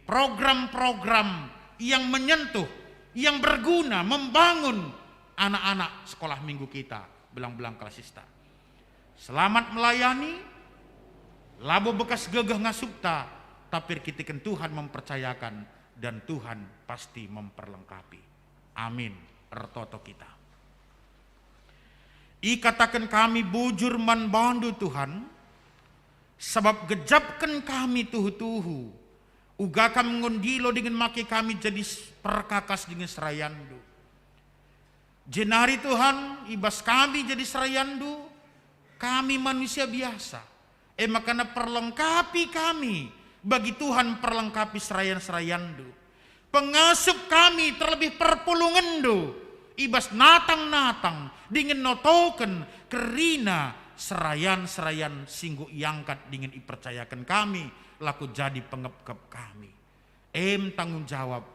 program-program yang menyentuh, yang berguna membangun anak-anak sekolah minggu kita belang-belang kelasista. Selamat melayani, labo bekas gegeh ngasupta. Tapi kitikan Tuhan mempercayakan dan Tuhan pasti memperlengkapi. Amin. Ertoto kita. Ikatakan kami bujur man bandu Tuhan. Sebab gejapkan kami tuhu-tuhu. Uga kami ngondilo dengan maki kami jadi perkakas dengan serayandu. Jenari Tuhan ibas kami jadi serayandu. Kami manusia biasa. Makanya perlengkapi kami. Bagi Tuhan perlengkapi serayan-serayandu. Pengasup kami terlebih perpulungandu. Ibas natang-natang. Dingin notoken kerina serayan-serayan singgu iangkat dingin ipercayakan kami. Laku jadi pengep-kep kami. Tanggung jawab.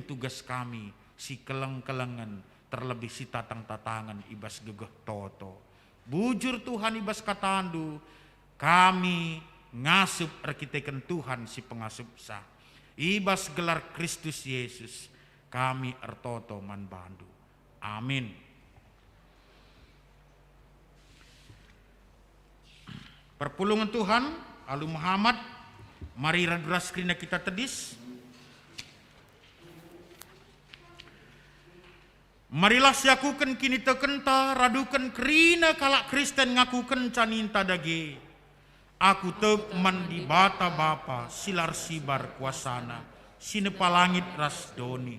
Tugas kami. Si keleng-kelengan. Terlebih si tatang-tatangan ibas gegeh toto. Bujur Tuhan ibas katandu. Kami ngasup arkiteken Tuhan si pengasup sah. Ibas gelar Kristus Yesus kami ertoto man bandu. Amin. Perpulungan Tuhan Alu Muhammad mari raduras krina kita tedis. Marilah siakukan kini tekenta radukan krina kalak Kristen ngakukan caninta dage. Aku tek mandi bata bapa silar sibar kuasana sinepa langit rasdoni.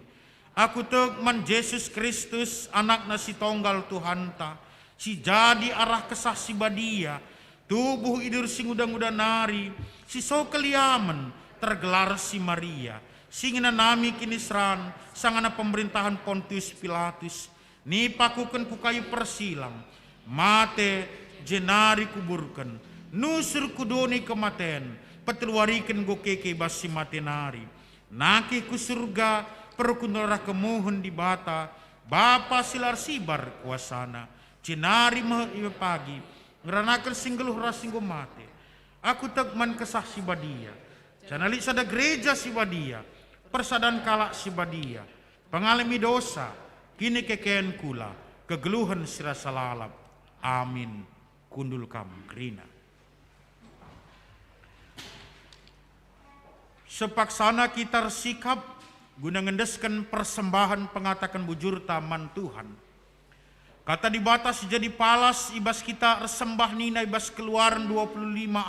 Aku tek man Yesus Kristus anak nasi tonggal Tuhanta si jadi arah kesah si badia tubuh idur sing udah nari si so keliaman tergelar si Maria singina nami kinisran sangana pemerintahan Pontius Pilatus ni pakuken ku kayu persilang mate jenari kuburkan nusur kudoni kematen peteluarikan go keke basi matenari naki ku surga perukunora kemohon di bata bapa silar sibar kuasana cinari mah pagi ngeranakan singgeluh rasinggo mate aku tegman kesah si badia canali sada gereja si badia persadan kalak si badia pengalami dosa kini kekeen kula kegeluhan sirasa lalap amin kundul kam krina. Sepaksana kita sikap guna ngendeskan persembahan pengatakan bujur taman Tuhan. Kata dibatas jadi palas ibas kita resembah nina ibas Keluaran 25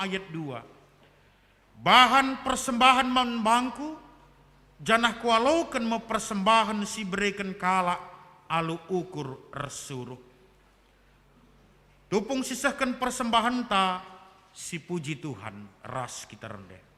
ayat 2. bahan persembahan membangku, janah kualaukan mau persembahan si berikan kala alu ukur resuruh. Tupung sisahkan persembahan ta, si puji Tuhan ras kita rendah.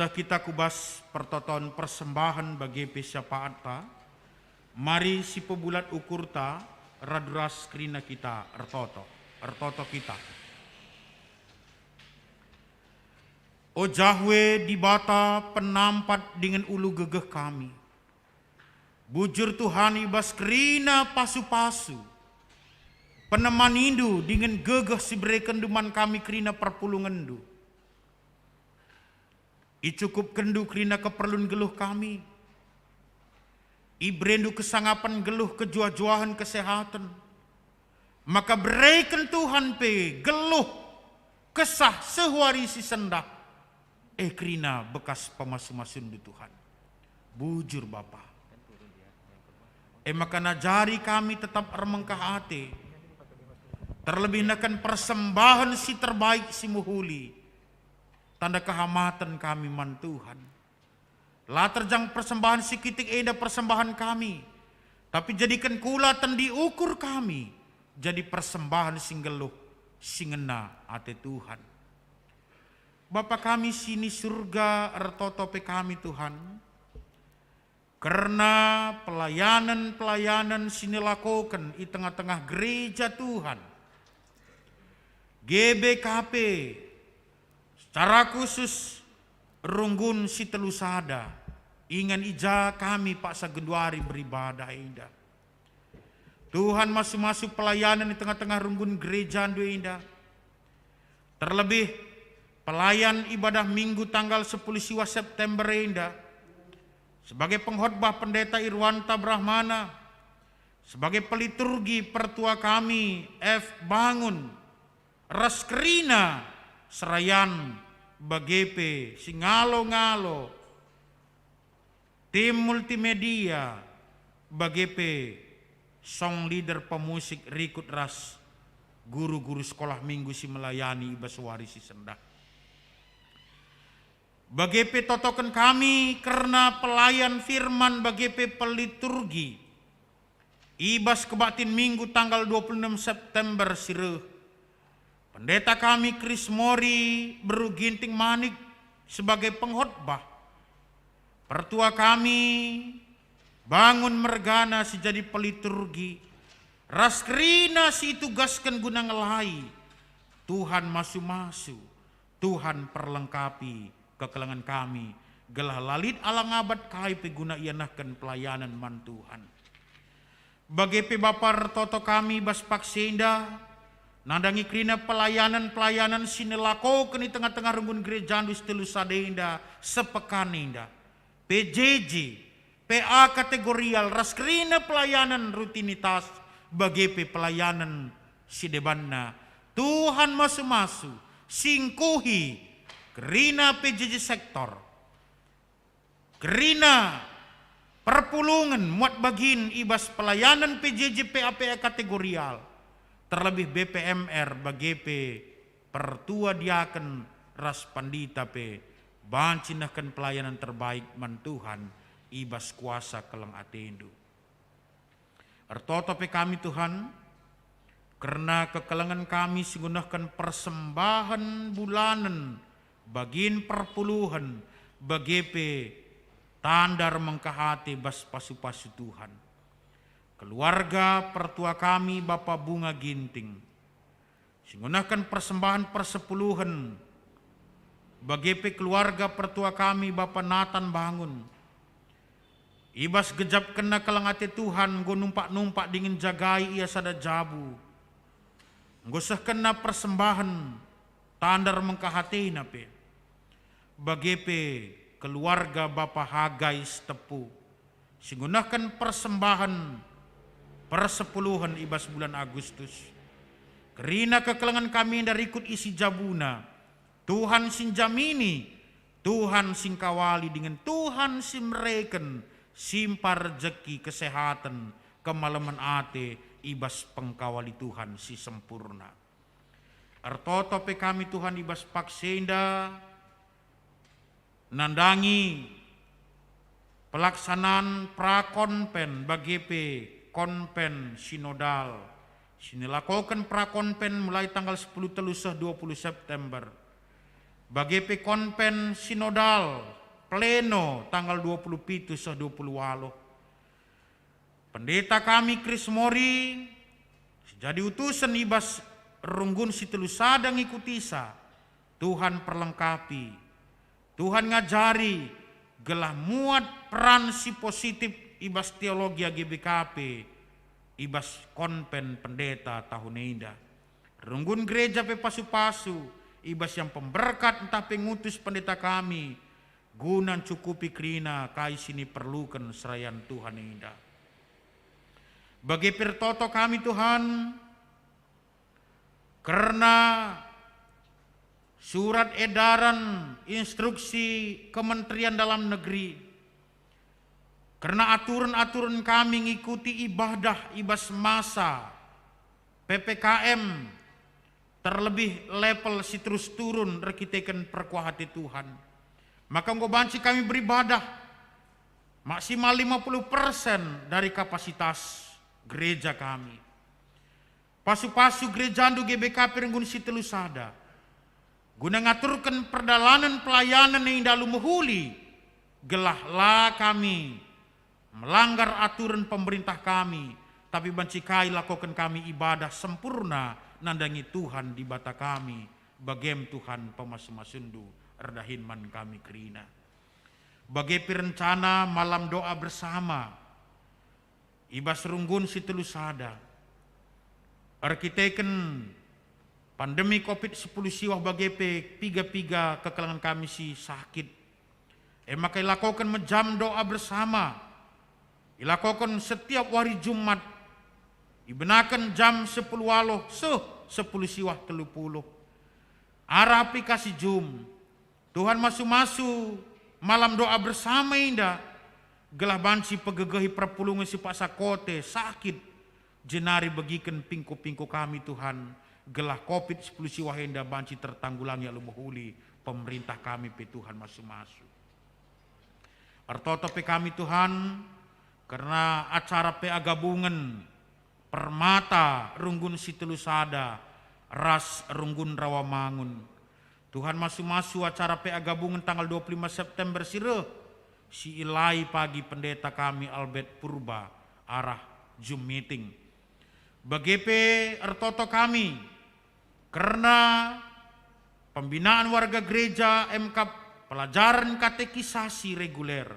Kita kubas pertoton persembahan bagi pesyapaata, mari si pebulat ukurta raduras krina kita ertoto kita. O Jahwe di bata penampat dengan ulu gegeh kami, bujur Tuhan ibas krina pasu-pasu, peneman indu dengan gegeh si berikan duman kami krina perpulungandu. Icukup kendu krina keperluan geluh kami. Ibrendu kesangapan geluh kejua-juahan kesehatan. Maka berikan Tuhan pe geluh kesah sehuari si sendak. Krina bekas pemasu-masun di Tuhan. Bujur Bapa. Maka najari kami tetap remengkah hati. Terlebih nakan persembahan si terbaik si muhuli. Tanda kehamatan kami man Tuhan. Lah terjang persembahan sikitik eda persembahan kami. Tapi jadikan kula tendi ukur kami. Jadi persembahan singgeluh singena ate Tuhan. Bapa kami sini surga ertotope kami Tuhan. Karena pelayanan sini lakukan di tengah-tengah gereja Tuhan. GBKP. Secara khusus runggun si telusada ingan ija kami Pak Sageduari beribadah indah. Tuhan masuk-masuk pelayanan di tengah-tengah runggun gereja indah. Terlebih pelayan ibadah minggu tanggal 10 siwa September indah. Sebagai pengkhotbah Pendeta Irwanta Brahmana. Sebagai peliturgi pertua kami F. Bangun. Raskrina. Serayan bagepe singalo-ngalo tim multimedia bagepe song leader pemusik Rikut Ras guru-guru sekolah minggu si melayani ibaswari si sendak bagepe totokan kami karena pelayan firman bagepe peliturgi ibas kebatin minggu tanggal 26 September sireuh Pendeta kami Kris Mori Beruginting Manik sebagai pengkhotbah. Pertua kami Bangun Mergana si jadi peliturgi. Raskrina si tugaskan guna ngelai. Tuhan masu-masu. Tuhan perlengkapi kekelangan kami gelah lalit alang abad kai peguna ianahkan pelayanan man Tuhan. Bagi pe Bapa toto kami bas paksenda nandangi krina pelayanan sinelako keni tengah-tengah runggun gereja dus telu sadenda sepekanenda. PJJ, PA kategorial ras krina pelayanan rutinitas bagi pe pelayanan sidebanna. Tuhan masu-masu singkuhi kerina PJJ sektor. Kerina perpulungan muat bagin ibas pelayanan PJJ PAPA kategorial. Terlebih BPMR bagi P pertua diaken ras pandita P bancinahkan pelayanan terbaik man Tuhan ibas kuasa kelang atendu. Ertoto P kami Tuhan karena kekelangan kami singgunahkan persembahan bulanan bagin perpuluhan bagi P tandar mengkahati bas pasu-pasu Tuhan. Keluarga pertua kami Bapak Bunga Ginting. Singgunahkan persembahan persepuluhan. Bagi keluarga pertua kami Bapak Nathan Bangun. Ibas gejap kena kelangate Tuhan. Go numpak-numpak dingin jagai ia sada jabu. Gosah kena persembahan. Tandar mengkahati nape. Bagi keluarga Bapak Hagai Tepu. Singgunahkan persembahan persepuluhan ibas bulan Agustus. Kerina kekelangan kami dari ikut isi jabuna. Tuhan sing jamini, Tuhan sing kawali dengan Tuhan sing mereken simpar rejeki kesehatan kemalaman ate ibas pengkawali Tuhan si sempurna. Artoto pe kami Tuhan ibas paksenda nandangi pelaksanaan prakonpen bagi konpen sinodal. Sinilakukan prakonpen mulai tanggal 10 telusah 20 September. Bagi konpen sinodal pleno tanggal 27 sah 20 walo. Pendeta kami Kris Mori jadi utusan ibas runggun si telusada ngikuti sa. Tuhan perlengkapi. Tuhan ngajari gelah muat peran si positif ibas teologi GBKP, ibas konpen pendeta tahun indah. Runggun gereja pe pasu-pasu, ibas yang pemberkat entah pengutus pendeta kami, gunan cukupi krina kai sini perlukan serayan Tuhan indah. Bagi pertoto kami Tuhan, karena surat edaran instruksi Kementerian Dalam Negeri, karena aturan-aturan kami ngikuti ibadah ibas masa PPKM terlebih level si terus turun rekiteken perkuahati Tuhan. Maka ngobanci kami beribadah maksimal 50% dari kapasitas gereja kami. Pasu-pasu gereja andu GBKP renggun si telusada. Guna ngaturkan perdalanan pelayanan yang dalu muhuli, gelahlah kami melanggar aturan pemerintah kami, tapi bancikai lakukan kami ibadah sempurna nandangi Tuhan di bata kami, bagem Tuhan pemasu-masundu erdahin man kami kerina. Bagi perencana malam doa bersama, ibas runggun si telusada, arkiteken pandemi COVID-10 siwah bagi piga-piga kekelangan kami si sakit. Maka ilakukan menjam doa bersama. Ilakukan setiap hari Jumat. Ibenakan jam 10 waloh 10 siwah 30. Arah aplikasi Zoom. Tuhan masu-masu malam doa bersama indah. Gelah banci pegegahi perpulungan si Pak Sakote sakit. Jenari bagikan pingko-pingko kami Tuhan. Gelah COVID-10 siwah indah banci tertanggulangi alumuhuli pemerintah kami pe Tuhan masu-masu. Artoto pe kami Tuhan, karena acara PA gabungan Permata Runggun Situlusada Ras Runggun Rawamangun. Tuhan masu-masu acara PA gabungan tanggal 25 September sire si ilai pagi pendeta kami Albert Purba arah Zoom meeting. Bagi Ertoto kami karena pembinaan warga gereja MK pelajaran katekisasi reguler.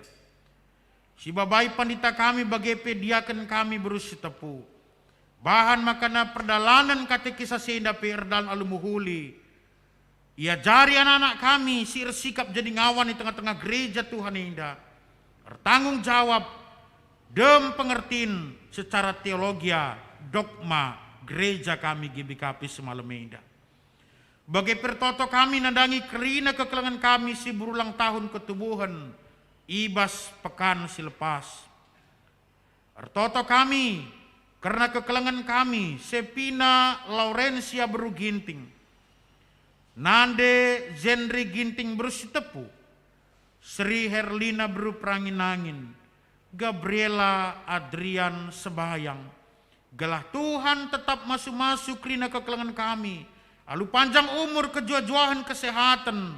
Si babai pandita kami bagepe diaken kami berusi tepu. Bahan makana perdalanan katekisasi indah perdan alumuhuli. Ia jari anak-anak kami si sikap jadi ngawan di tengah-tengah gereja Tuhan indah. Bertanggung jawab dem pengertiin secara teologia dogma gereja kami GBKP semalam indah. Bagai pertoto kami nandangi kerina kekelangan kami si berulang tahun ketubuhan ibas pekan silepas. Pertoto kami karena kekelangan kami Sepina Laurencia Beru Ginting, Nande Zenri Ginting Bersitepu, Sri Herlina Beru Pranginangin, Gabriela Adrian Sebayang. Gelah Tuhan tetap masuk-masuk kerina kekelangan kami. Lalu panjang umur kejuajuahan kesehatan.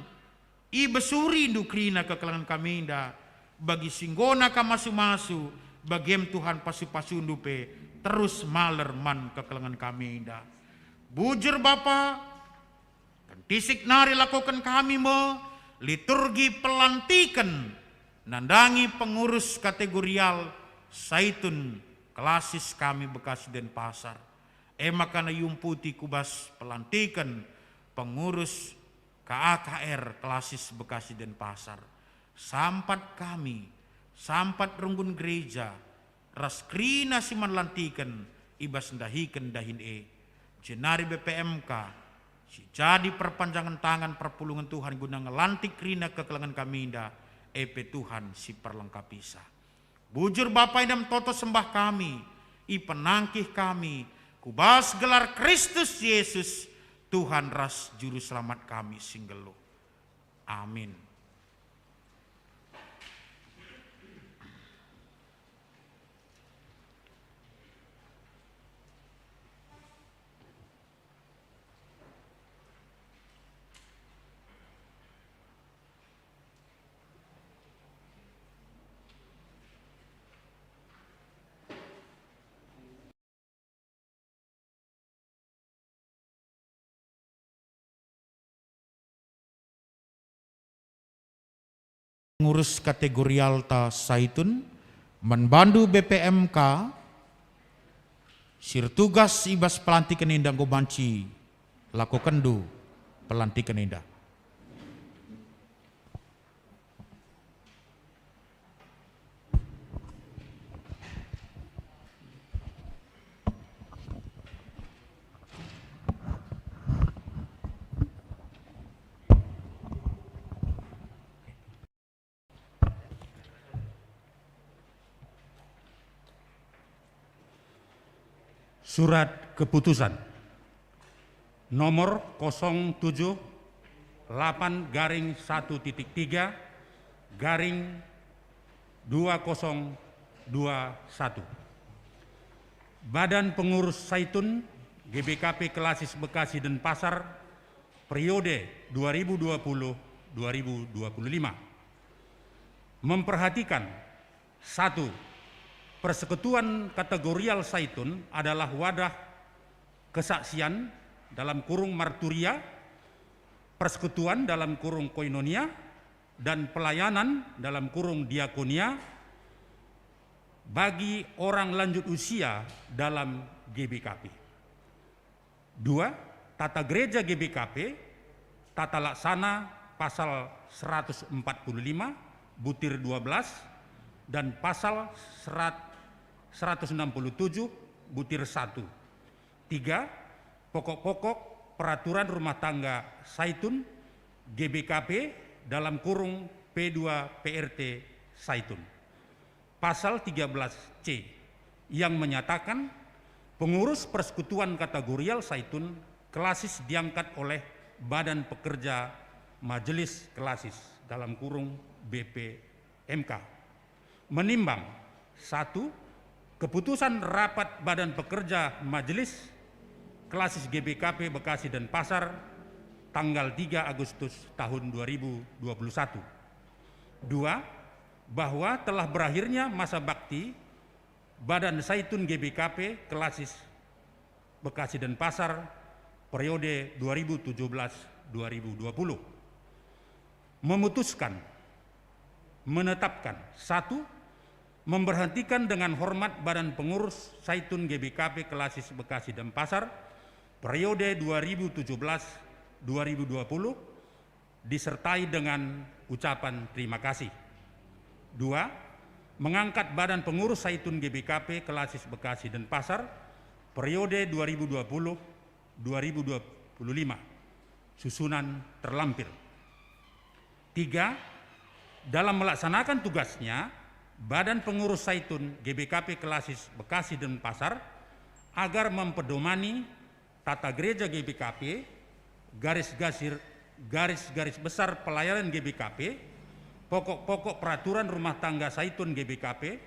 I besuri indu kerina kekelangan kami indah. Bagi singgona ka masuk-masuk. Bagiem Tuhan pasu-pasundupe. Terus maler man kekelangan kami indah. Bujur Bapa. Kentisik nari lakukan kami mo. Liturgi pelantikan. Nandangi pengurus kategorial Saitun Klasis kami Bekasi Denpasar. Makana yumputi kubas pelantikan pengurus KAKR Klasis Bekasi Denpasar. Sampat kami, sampat runggun gereja, raskrina siman lantikan ibas ndahikan dahin jenari BPMK, si jadi perpanjangan tangan perpulungan Tuhan guna ngelantik rina kekelangan kami indah, Tuhan si perlengkapisa. Bujur Bapa idam toto sembah kami, i penangkih kami, kubas gelar Kristus Yesus, Tuhan ras juru selamat kami singgelu. Amin. Pengurus kategorialta Saitun membantu BPMK sirtugas ibas pelantikan indah gobanci lakukan du pelantikan indah. Surat keputusan nomor 078-3/2021. Badan Pengurus Saitun GBKP Klasis Bekasi Denpasar periode 2020-2025 memperhatikan 1. Persekutuan kategorial Saitun adalah wadah kesaksian dalam kurung marturia, persekutuan dalam kurung koinonia, dan pelayanan dalam kurung diakonia bagi orang lanjut usia dalam GBKP. 2. Tata Gereja GBKP, Tata Laksana pasal 145 butir 12 dan pasal 167 butir 1. 3. Pokok-pokok peraturan rumah tangga Saitun GBKP dalam kurung P2 PRT Saitun. Pasal 13C yang menyatakan pengurus persekutuan kategorial Saitun Klasis diangkat oleh Badan Pekerja Majelis Klasis dalam kurung BPMK. Menimbang 1. Keputusan rapat Badan Pekerja Majelis Klasis GBKP Bekasi Denpasar tanggal 3 Agustus tahun 2021. 2. Bahwa telah berakhirnya masa bakti Badan Saitun GBKP Klasis Bekasi Denpasar periode 2017-2020. memutuskan, menetapkan, 1. Memberhentikan dengan hormat Badan Pengurus Zaitun GBKP Klasis Bekasi dan Pasar periode 2017-2020 disertai dengan ucapan terima kasih. 2. Mengangkat Badan Pengurus Zaitun GBKP Klasis Bekasi dan Pasar periode 2020-2025 susunan terlampir. 3. Dalam melaksanakan tugasnya, Badan Pengurus Zaitun GBKP Klasis Bekasi dan Pasar agar mempedomani tata gereja GBKP, garis besar pelayanan GBKP, pokok-pokok peraturan rumah tangga Zaitun GBKP,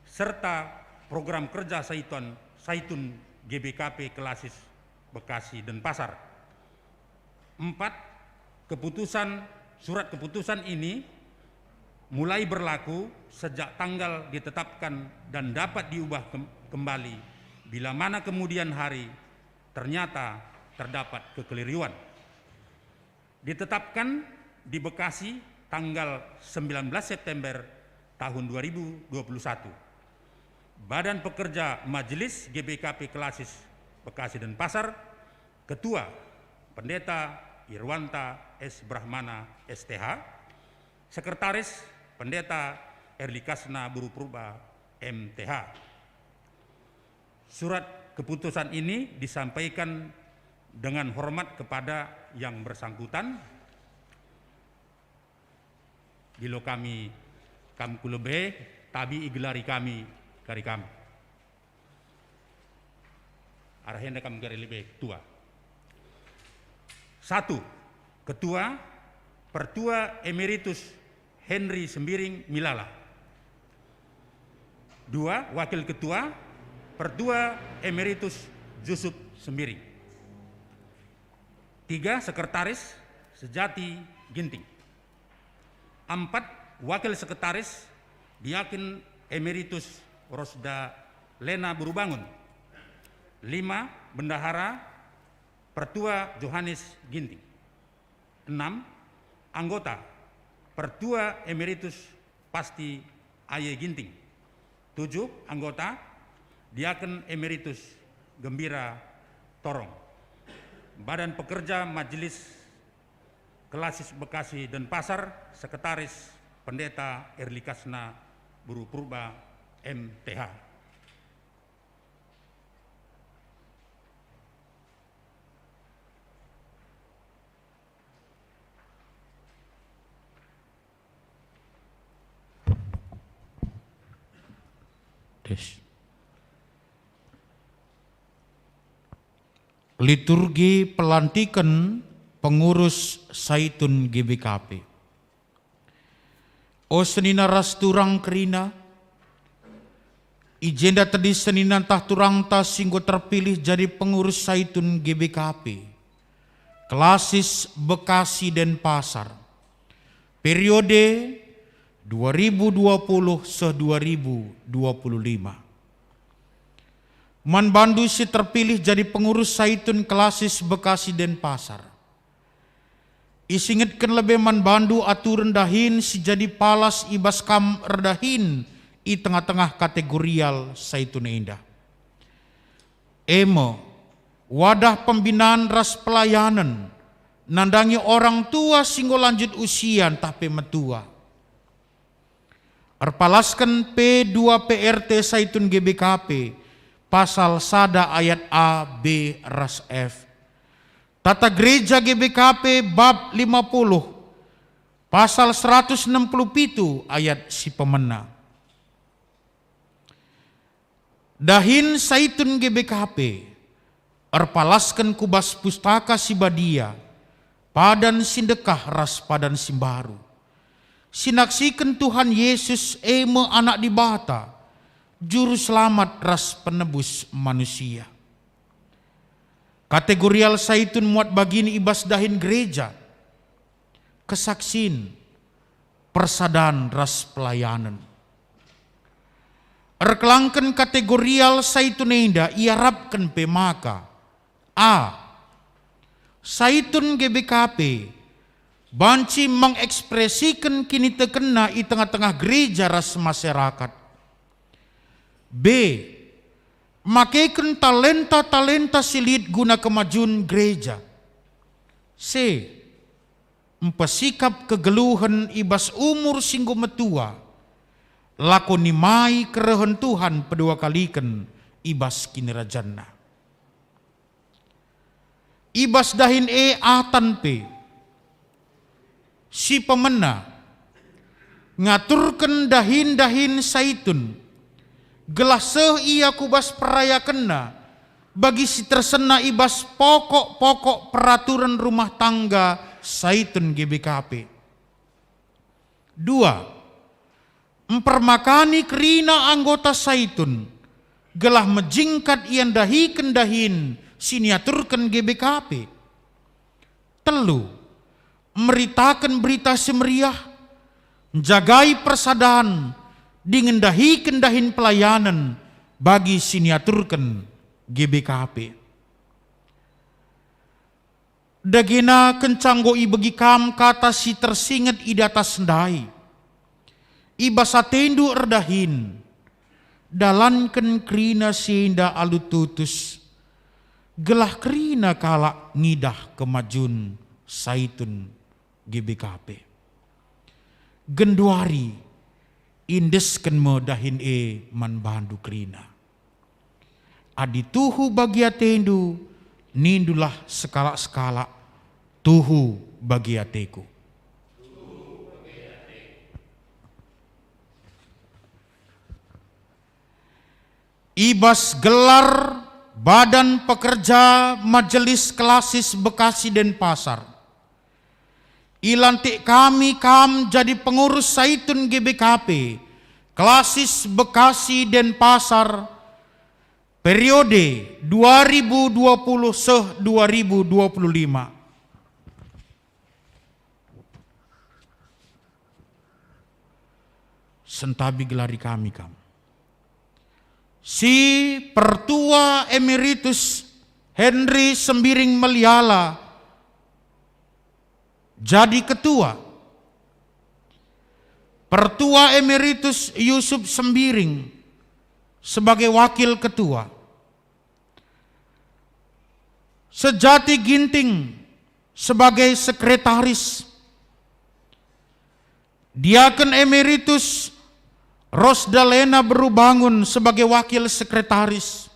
serta program kerja Zaitun GBKP Klasis Bekasi dan Pasar. 4. Surat keputusan ini mulai berlaku sejak tanggal ditetapkan dan dapat diubah kembali bila mana kemudian hari ternyata terdapat kekeliruan. Ditetapkan di Bekasi tanggal 19 September tahun 2021. Badan Pekerja Majelis GBKP Klasis Bekasi dan Pasar, Ketua Pendeta Irwanta S. Brahmana STH, Sekretaris Pendeta Erlikasna Buru Purba MTH. Surat keputusan ini disampaikan dengan hormat kepada yang bersangkutan. Bilo kami kulebe tabi igelari kami kari kami. Arahenda kami kari lebih tua. 1. Ketua Pertua Emeritus Henry Sembiring Milala. 2. Wakil Ketua Pertua Emeritus Yusuf Sembiring. 3. Sekretaris Sejati Ginting. 4. Wakil Sekretaris Diaken Emeritus Rosda Lena Burubangun. 5. Bendahara Pertua Johannes Ginting. 6. Anggota Pertua Emeritus Pasti Aye Ginting. 7. Anggota Diaken Emeritus Gembira Torong. Badan Pekerja Majelis Klasis Bekasi dan Pasar, Sekretaris Pendeta Erlikasna Buru Purba MTH. Liturgi pelantikan pengurus Zaitun GBKP. O senina ras turang kerina, ijenda tadi senina tah turang ta singgo terpilih jadi pengurus Zaitun GBKP, Klasis Bekasi dan Pasar, periode 2020-2025. Man bandu si terpilih jadi pengurus Zaitun Klasis Bekasi dan Pasar. Isingitkan lebih man bandu aturan dahin si jadi palas ibas kam redahin i tengah-tengah kategorial Zaitun Indah. Emo, wadah pembinaan ras pelayanan, nandangi orang tua singgo lanjut usia tapi metua. Erpalaskan P2 PRT Zaitun GBKP pasal sada ayat A, B, ras F. Tata Gereja GBKP bab 50 pasal 167 ayat si pemena. Dahin Zaitun GBKP erpalaskan kubas pustaka si badia padan sindekah ras padan simbaru. Sinaksikan Tuhan Yesus eme anak di bata, juru selamat ras penebus manusia. Kategorial Zaitun muat bagini ibas dahin gereja, kesaksin, persadan ras pelayanan. Erkelangkan kategorial Zaitun Indah iarapkan pemaka. A. Zaitun GBKP banci mengekspresikan kini tekena di tengah-tengah gereja ras masyarakat. B. Makaikan talenta-talenta silit guna kemajuan gereja. C. Empesikap kegeluhan ibas umur singgo metua, lakoni mai kerehan Tuhan pedua kalikan ibas kinirajanna. Ibas dahin atan P. Si pemena ngaturkan dahin-dahin saitun, gelah ia kubas perayakenna bagi si tersena ibas pokok-pokok peraturan rumah tangga saitun GBKP. 2. Mempermakani kerina anggota saitun, gelah menjingkat ian dahi kendahin siniaturkan GBKP. 3. Meritakan berita semeriah, jagai persadahan, dengan dahi kendahin pelayanan bagi siniaturkan GBKP. Dagina kencanggo ibagi kam kata si tersinget idata sendai. Iba satendu erdahin. Dalankan krina sinda alututus. Gelah krina kalak ngidah kemajun saitun GBKP. Genduari indesken modahin man bandu krina. Adi tuhu bagia tendu, nindulah skala-skala tuhu bagia teku. Ibas gelar Badan Pekerja Majelis Klasis Bekasi Denpasar. Ilantik kami jadi pengurus saitun GBKP, Klasis Bekasi Denpasar, periode 2020-2025. Sentabi gelari kami. Si Pertua Emeritus Henry Sembiring Meliala jadi ketua. Pertua Emeritus Yusuf Sembiring sebagai wakil ketua. Sejati Ginting sebagai sekretaris. Diaken Emeritus Rosdalena Berubangun sebagai wakil sekretaris.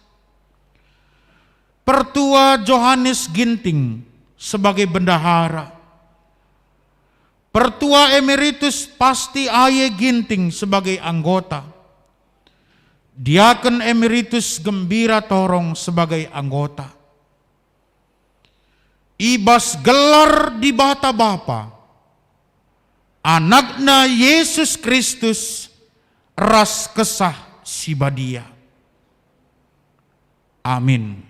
Pertua Johannes Ginting sebagai bendahara. Pertua Emeritus Pasti Aye Ginting sebagai anggota. Diaken Emeritus Gembira Torong sebagai anggota. Ibas gelar di bata Bapa, anakna Yesus Kristus ras kesah sibadia. Amin.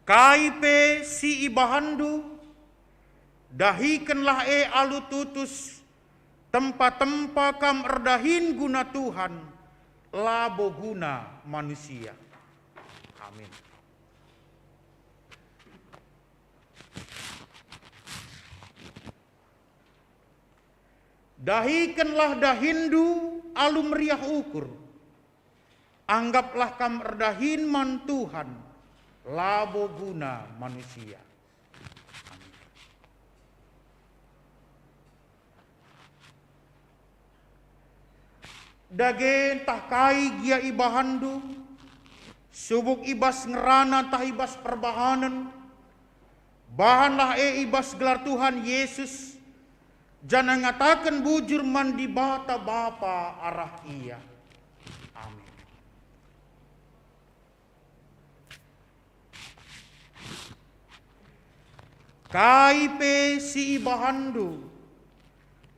Kaipe si ibahandu dahikanlah alututus tempat-tempat kam erdahin guna Tuhan labo guna manusia. Amin. Dahikanlah dahindu alu meriah ukur. Anggaplah kam erdahin man Tuhan labo guna manusia. Dage tah kai gia ibahandu, subuk ibas ngerana tah ibas perbahanan, bahanlah ibas gelar Tuhan Yesus, jana ngatakan bujur mandi bata Bapa arah ia. Amin. Kaipe si ibahandu,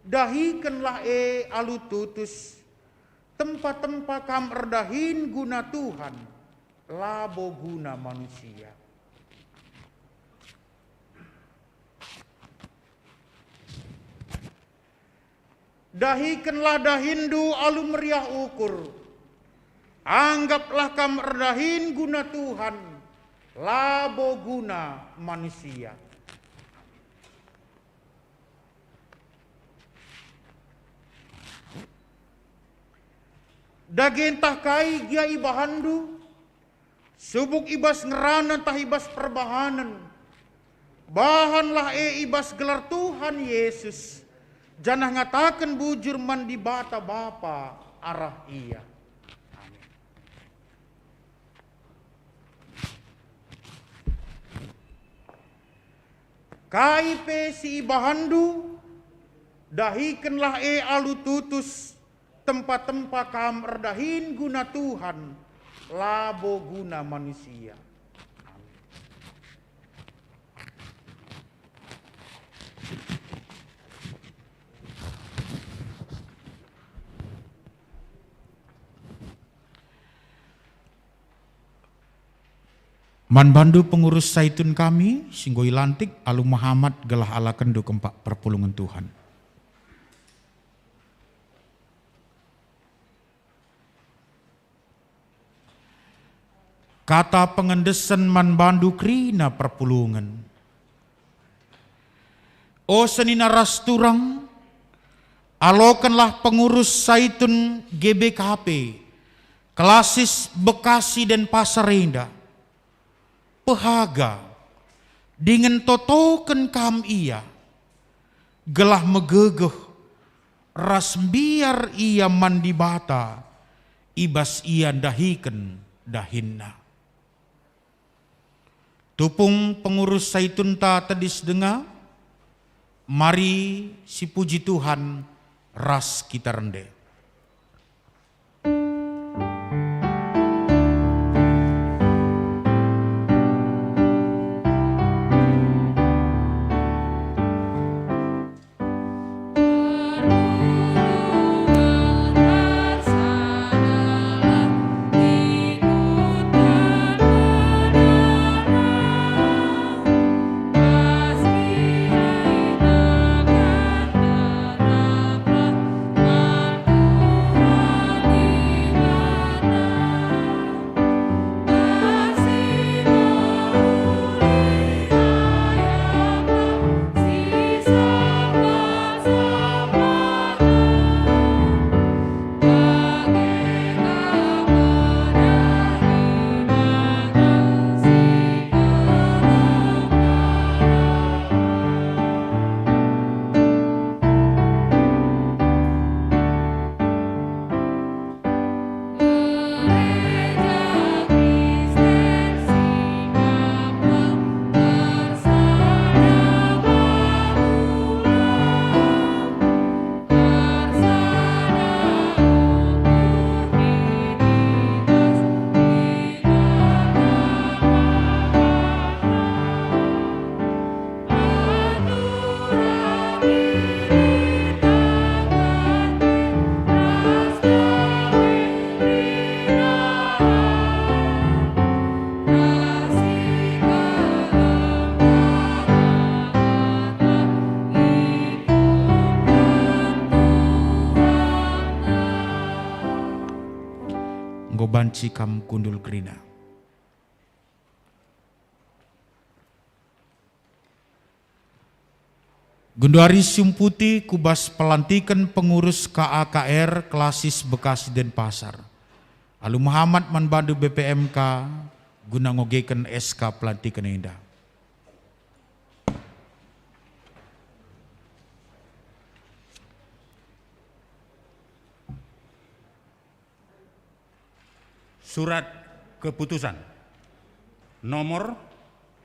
dahikanlah alututus, tempat-tempat kam erdahin guna Tuhan, labo guna manusia. dahikanlah dahindu alu meriah ukur. Anggaplah kam erdahin guna Tuhan, labo guna manusia. Dagentah kai gia ibahandu, subuk ibas ngeranan tah ibas perbahanan. Bahanlah ibas gelar Tuhan Yesus, janah ngatakan bujur mandi bata Bapa arah ia. Amin. Kaipe si ibahandu, dahikanlah alu tutus, tempat-tempat kam erdahin guna Tuhan, labo guna manusia. Manbandu pengurus Zaitun kami, singgoi lantik, alu Muhammad gelah ala kendu kempak perpulungan Tuhan. Kata pengendesan manbandu krina perpulungan. O senina rasturang, alokanlah pengurus Zaitun GBKP, Klasis Bekasi dan Pasar Indah, pehaga dengan totoken kam ia, gelah megegeh, ras biar ia mandi bata, ibas ia dahiken dahinna. Tupung pengurus Zaitun ta tedis denga, mari si puji Tuhan ras kita rende. Banci kam kundul grina. Gunduari Sumputi kubas pelantikan pengurus KAKR Klasis Bekasi dan Pasar. Alu Muhammad manbandu BPMK guna ngogekan SK pelantikan indah. Surat keputusan nomor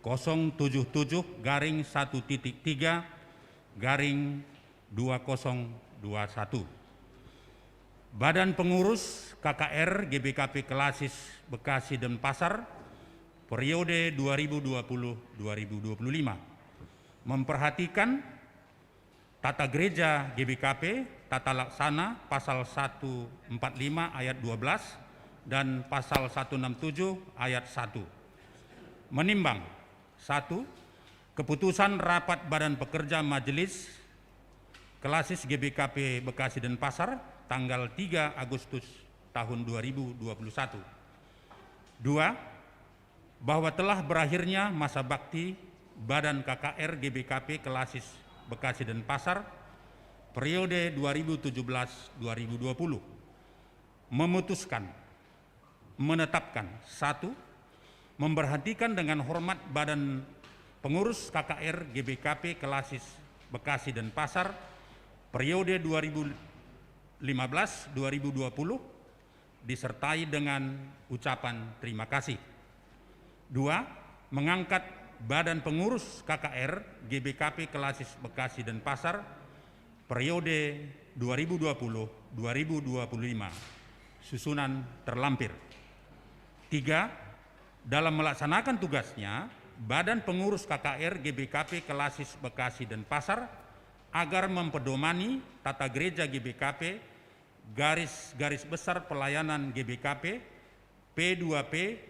077-1.3/2021. Badan Pengurus KKR GBKP Klasis Bekasi dan Pasar periode 2020-2025 memperhatikan tata gereja GBKP tata laksana pasal 145 ayat 12 dan pasal 167 ayat 1. Menimbang 1. Keputusan rapat Badan Pekerja Majelis Klasis GBKP Bekasi Denpasar tanggal 3 Agustus tahun 2021. 2. Bahwa telah berakhirnya masa bakti Badan KKR GBKP Klasis Bekasi Denpasar periode 2017-2020. Memutuskan, menetapkan: 1. Memberhentikan dengan hormat Badan Pengurus KKR GBKP Klasis Bekasi Denpasar periode 2015-2020 disertai dengan ucapan terima kasih. 2. Mengangkat Badan Pengurus KKR GBKP Klasis Bekasi Denpasar periode 2020-2025 susunan terlampir. 3. Dalam melaksanakan tugasnya, Badan Pengurus KKR GBKP Klasis Bekasi Denpasar agar mempedomani tata gereja GBKP, garis besar pelayanan GBKP, P2P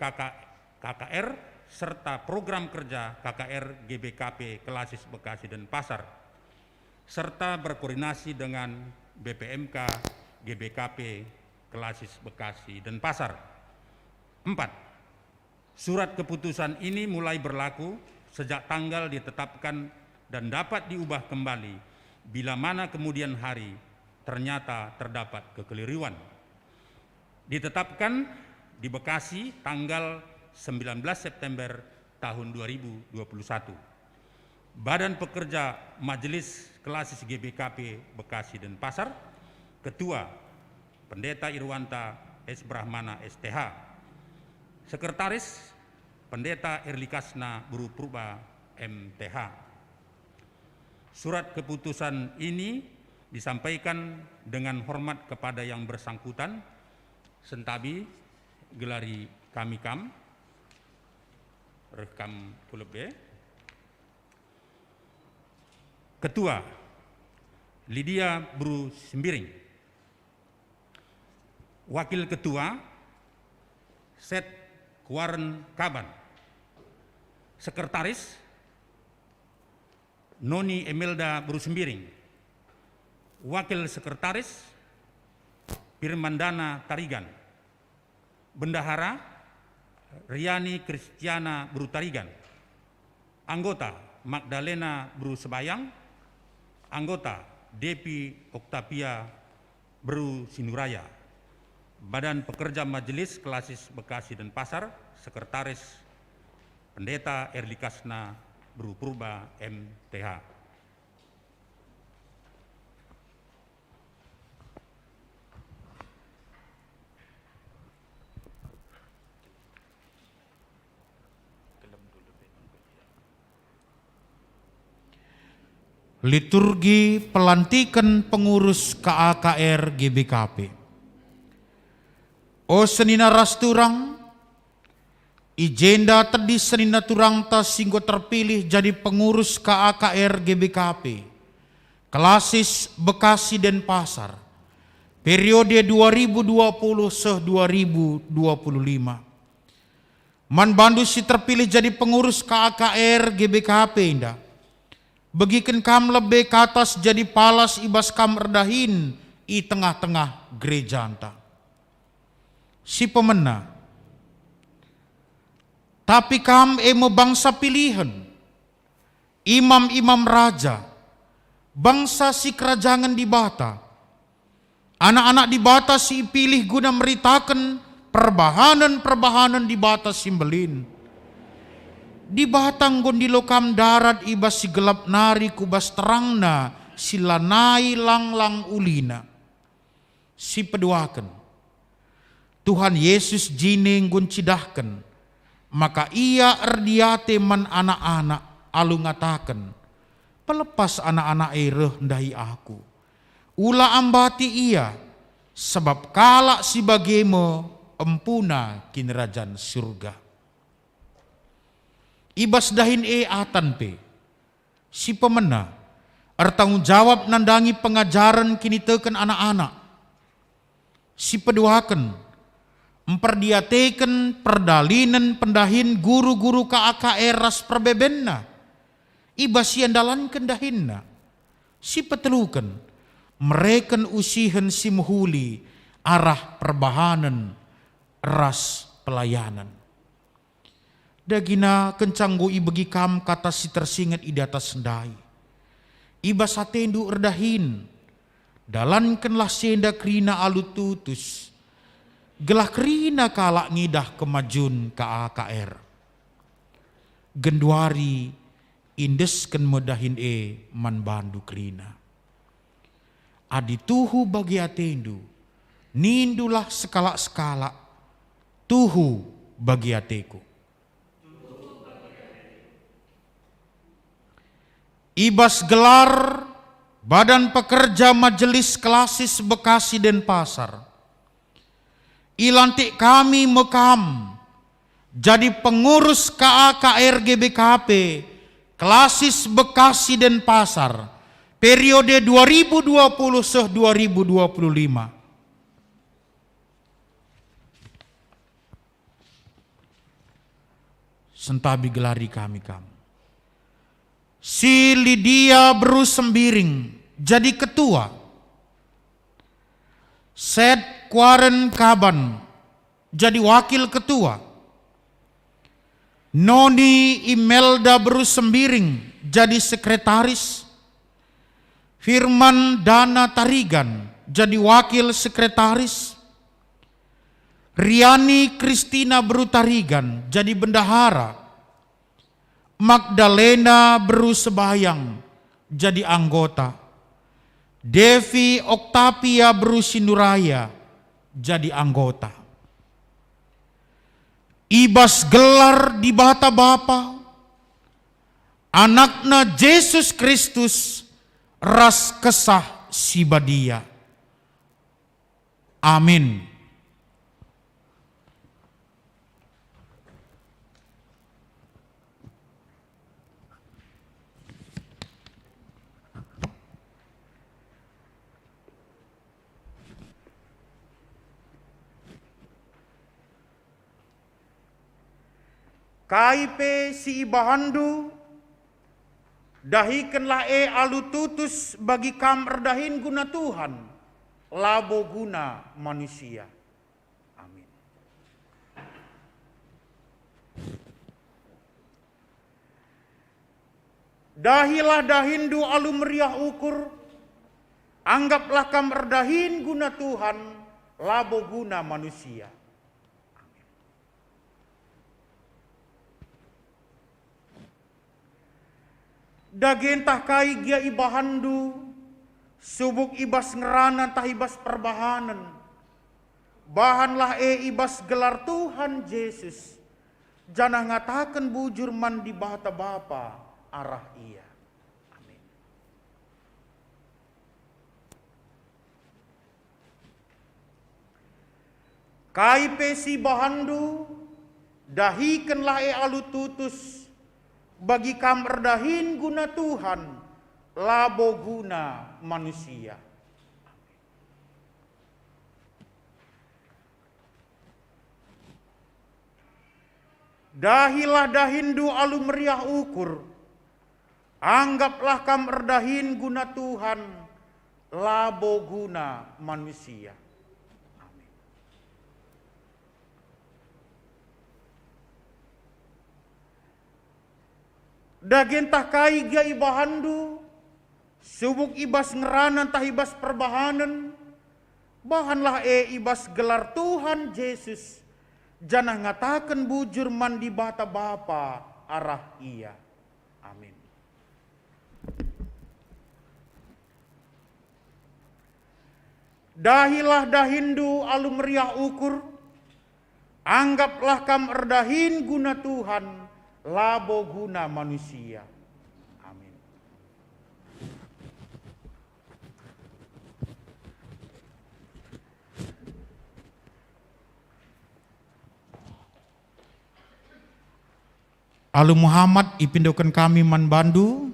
KKR, serta program kerja KKR GBKP Klasis Bekasi Denpasar, serta berkoordinasi dengan BPMK GBKP Klasis Bekasi Denpasar. 4. Surat keputusan ini mulai berlaku sejak tanggal ditetapkan dan dapat diubah kembali bila mana kemudian hari ternyata terdapat kekeliruan. Ditetapkan di Bekasi tanggal 19 September tahun 2021. Badan Pekerja Majelis Klasis GBKP Bekasi Denpasar, Ketua Pendeta Irwanta S. Brahmana STH, Sekretaris Pendeta Erlikasna Buru Purba MTH. Surat keputusan ini disampaikan dengan hormat kepada yang bersangkutan, Sentabi Gelari Kamikam, Rekam Kulebe, Ketua Lydia Bru Sembiring, Wakil Ketua Set Kuaren Kaban, Sekretaris Noni Emelda Bru Sembiring, Wakil Sekretaris Firmandana Tarigan, Bendahara Riani Kristiana Bru Tarigan, Anggota Magdalena Bru Sebayang, Anggota Depi Oktavia Bru Sinuraya. Badan Pekerja Majelis Klasis Bekasi Denpasar, Sekretaris Pendeta Erlikasna Bru Purba MTH. Liturgi pelantikan pengurus KAKR GBKP. O senina rasturang, ijenda tadi senina turang ta singgo terpilih jadi pengurus KAKR GBKP Klasis Bekasi Denpasar periode 2020-2025. Man bandu si terpilih jadi pengurus KAKR GBKP indah. Begiken kam lebih ke atas jadi palas ibas kam erdahin i tengah-tengah gereja anta. Si pemena. Tapi kam emo bangsa pilihan, imam-imam raja, bangsa si kerajaan di bata, anak-anak di bata si pilih guna meritakan perbahanan di bata simbelin. Di batang gondilo kam darat ibas si gelap nari kubas terangna silanai lang-lang ulina. Si peduakan. Tuhan Yesus jining guncidahkan, maka ia erdiate man anak-anak alu ngatakan, pelepas anak-anak ereh ndahi aku. Ula ambati ia, sebab kalak si bagemo empuna kinerajan surga. Ibas dahin atan pe, si pemena, ertanggung jawab nandangi pengajaran kini teken anak-anak. Si peduakan, memperdiateken perdalinan pendahin guru-guru KAKR ras perbebenna ibas yang dalan kendahinna si petelukan mereken usihen si muhuli arah perbahanan ras pelayanan. Dagina kencanggo ibegi kam kata si tersingat idata sendai. Iba satendu erdahin dalankanlah senda krina alu tutus. Gelah krina kalak ngidah kemajun ka AKR. Genduari indesken medahin man bandu krina. Adi tuhu bagi atendu, nindulah skala-skala, tuhu bagi ateku. Ibas gelar Badan Pekerja Majelis Klasis Bekasi Denpasar. Ilantik kami mekam jadi pengurus KAKR GBKP Klasis Bekasi Denpasar periode 2020-2025. Sentabi gelari kami. Si Lydia Bru Sembiring jadi ketua. Sed Kuaren Kaban jadi wakil ketua. Noni Imelda Bru Sembiring jadi sekretaris. Firman Dana Tarigan jadi wakil sekretaris. Riani Kristina Bru Tarigan jadi bendahara. Magdalena Bru Sebayang jadi anggota. Devi Oktavia Bru Sinduraya jadi anggota. Ibas gelar di bata Bapa, anakna Yesus Kristus ras kesah sibadia. Amin. KIP si Ibahandu dahikanlah alu tutus bagi kam erdahin guna Tuhan, labo guna manusia. Amin. Dahilah dahindu alu meriah ukur, anggaplah kam erdahin guna Tuhan, labo guna manusia. Dagentah kai gia Ibahandu, subuk ibas ngerana tah ibas perbahanan. Bahanlah ibas gelar Tuhan Yesus. Jana ngatakan bujur man di bata Bapa arah ia. Amin. KIP si Bahandu, dahikanlah alu tutus bagi kam erdahin guna Tuhan, labo guna manusia. Dahilah dahindu alu meriah ukur, anggaplah kam erdahin guna Tuhan, labo guna manusia. Dagentah kai gia Ibahandu, subuk ibas ngeranan tah ibas perbahanan, bahanlah ibas gelar Tuhan Yesus, janah ngatakan bujur man di bata Bapa arah ia. Amin. Dahilah dahindu alu meriah ukur, anggaplah kam erdahin guna Tuhan, labo guna manusia. Amin. Alu Muhammad ipindokan kami man bandu,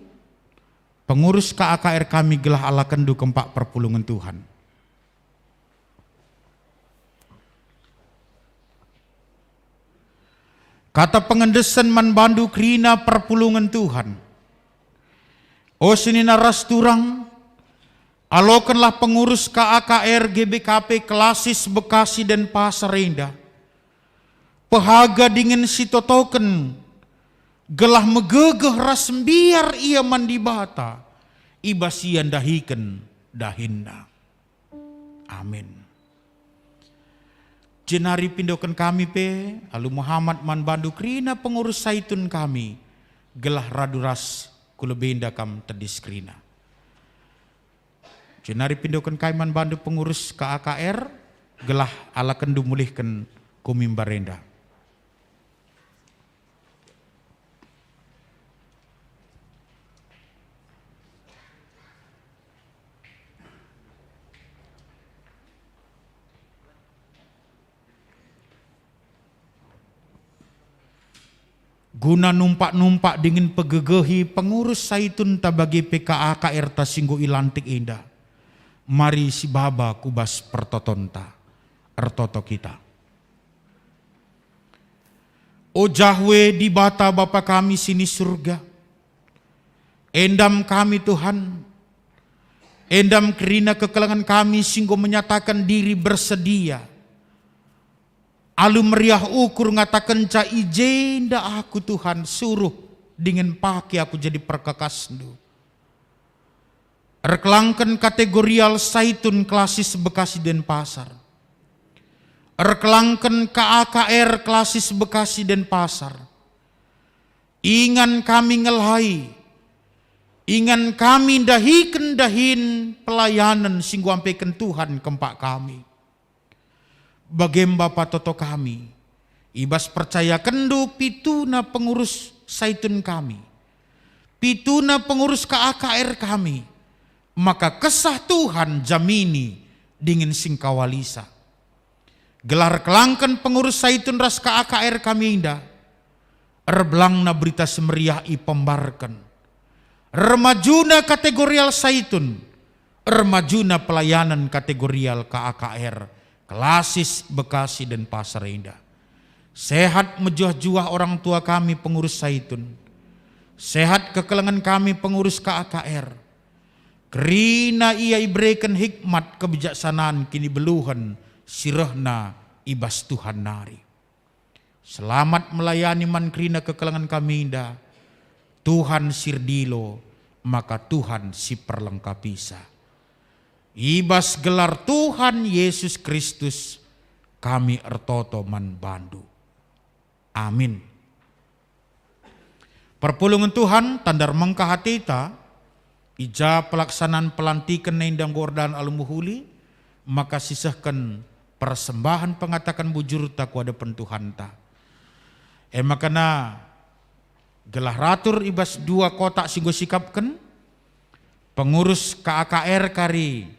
pengurus KAKR kami gelah ala kendu kempak perpulungan Tuhan. Kata pengendesan man bandu krina perpulungan Tuhan. O senina ras turang, Alokanlah pengurus KAKR GBKP Klasis Bekasi dan Pasar Indah. Pehaga dingin sitotoken, gelah megegeh ras biar ia mandi bata, ibasian dahiken dahinna. Amin. Jenari pindokan kami pe, alu Muhammad man bandu krina pengurus saitun kami, gelah raduras kulebenda kam tedis krina. Jenari pindokan kami man bandu pengurus KAKR, gelah ala kendu mulihkan kumimbarenda. Guna numpak-numpak dingin pegegehi pengurus saitun tabagi PKAKR tasinggo ilantik indah. Mari si baba kubas pertotonta, ertoto kita. O Jahwe di bata Bapa kami sini surga. Endam kami Tuhan. Endam kerina kekelangan kami singgo menyatakan diri bersedia. Alu meriah ukur ngatakan ca ijenda aku Tuhan suruh dengan pakai aku jadi perkakasnu. Erkelangkan kategorial saitun Klasis Bekasi dan Pasar. Erkelangkan KAKR Klasis Bekasi dan Pasar. Ingan kami ngelhai. Ingan kami dahiken dahin pelayanan singgu ampaikan Tuhan kempak kami. Bagem Bapa Toto kami, ibas percaya kendu pituna pengurus saitun kami, pituna pengurus KAKR kami, maka kesah Tuhan jamini dingin singkawalisa. Gelar kelangkan pengurus saitun ras KAKR kami indah, erbelangna berita semeriah i pembarkan, remajuna kategorial saitun, remajuna pelayanan kategorial KAKR, Klasis Bekasi dan Pasar Indah. Sehat mejuah-juah orang tua kami pengurus saitun. Sehat kekelangan kami pengurus KAKR. Kerina ia iberikan hikmat kebijaksanaan kini beluhan sirahna ibas Tuhan nari. Selamat melayani man kerina kekelangan kami indah. Tuhan sirdilo maka Tuhan si perlengkapisa. Ibas gelar Tuhan Yesus Kristus kami ertoto man bandu. Amin. Perpulungan Tuhan tandar mengkah hatita ija pelaksanaan pelantikan nendang gordan alumuhuli maka sisahkan persembahan pengatakan bujur ta kuada pentuhan ta. Makana gelah ratur ibas 2 kotak singgo sikapkan pengurus KAKR kari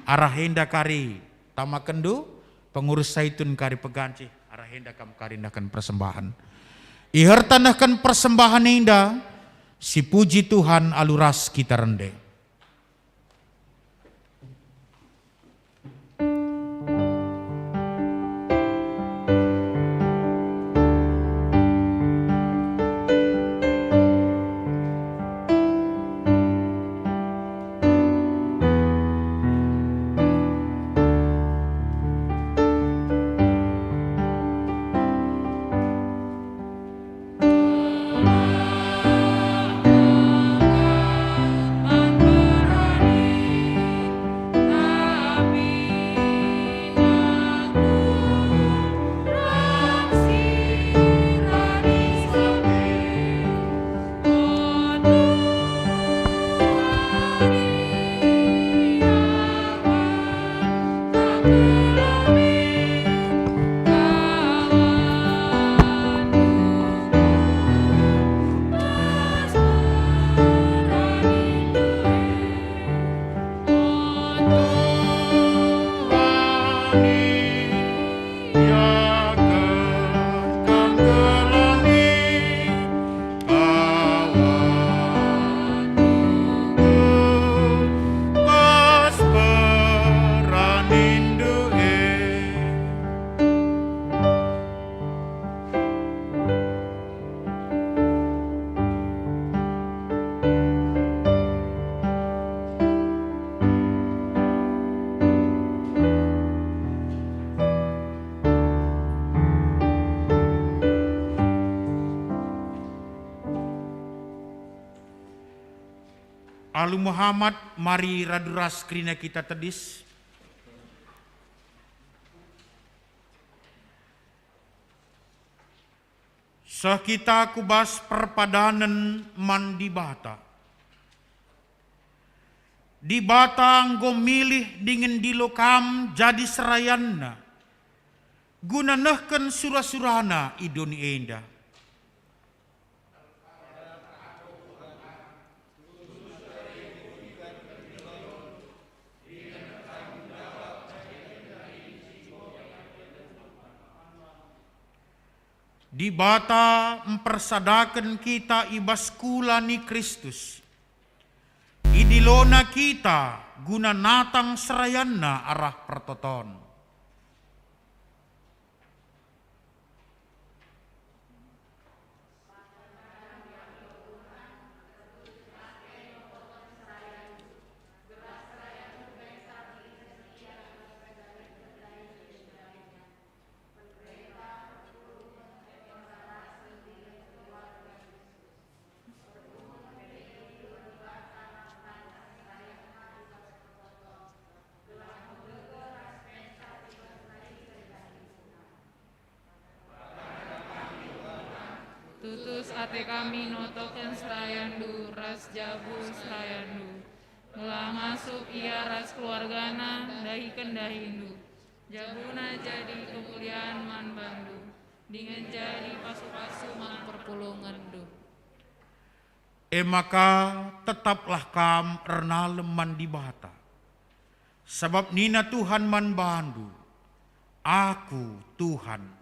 Arahenda kari tamakendu, pengurus saitun kari peganci, arahenda kam kari nakan persembahan. Ihertanahkan persembahan indah, si puji Tuhan aluras kita rende. Amin. Alu Muhammad, mari raduras kerina kita tedis. Sekita kubas perpadanan mandi bata. Di batang go milih dingin di lokam jadi serayanna. Guna nehken surah-surana idoni enda. Di bata mempersadakan kita ibas kulani Kristus. Idilona kita guna natang serayanna arah pertoton. Tutus ate kami notoken serayandu ras jabu serayandu. Gelah masuk ia ras keluargana dahiken dahindu. Jabuna jadi kemuliaan man bandu. Dengan jadi pasu-pasu man perpulungandu. Maka tetaplah kam erna leman di bata. Sebab nina Tuhan man bandu. Aku Tuhan.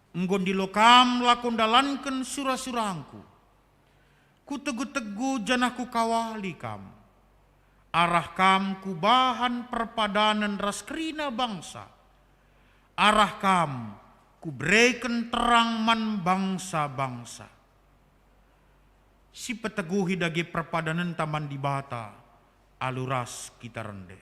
Enggon di lokam lakon dalanken surah-surangku. Ku tegu-tegu janahku kawali kam. Arah kam ku bahan perpadanan ras kerina bangsa. Arah kam ku berikan terang man bangsa-bangsa. Si peteguhi dagi perpadanan taman di bata. Aluras kita rende.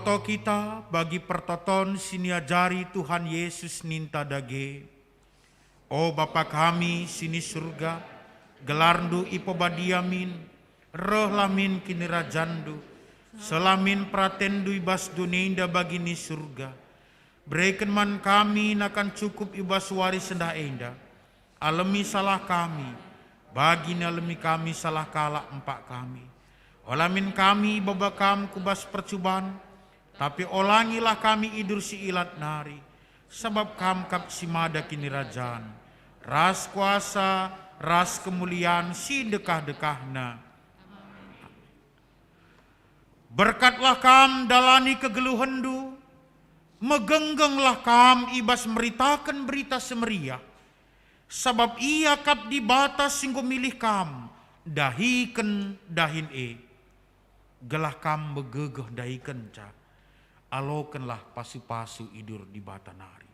Toto kita bagi pertoton siniajari Tuhan Yesus ninta dage. O Bapa kami sini surga, gelarndu ipobadiamin, roh lamin kini rajandu, selamin pratendu ibas duninda bagini surga. Berikan man kami nakan cukup ibas waris sendah enda. Alemi salah kami, bagini alemi kami salah kalak empak kami. Olamin kami babakam kubas percubaan, tapi olangilah kami idur si ilat nari, sebab kam kap simada kini rajaan. Ras kuasa, ras kemuliaan si dekah-dekahna. Berkatlah kam dalani kegeluhendu, megenggenglah kam ibas meritakan berita semeriah, sebab ia kap di batas singgo milih kam, dahiken dahin gelah kam begegeh dahiken ca, alokenlah pasu-pasu idur di bata nari.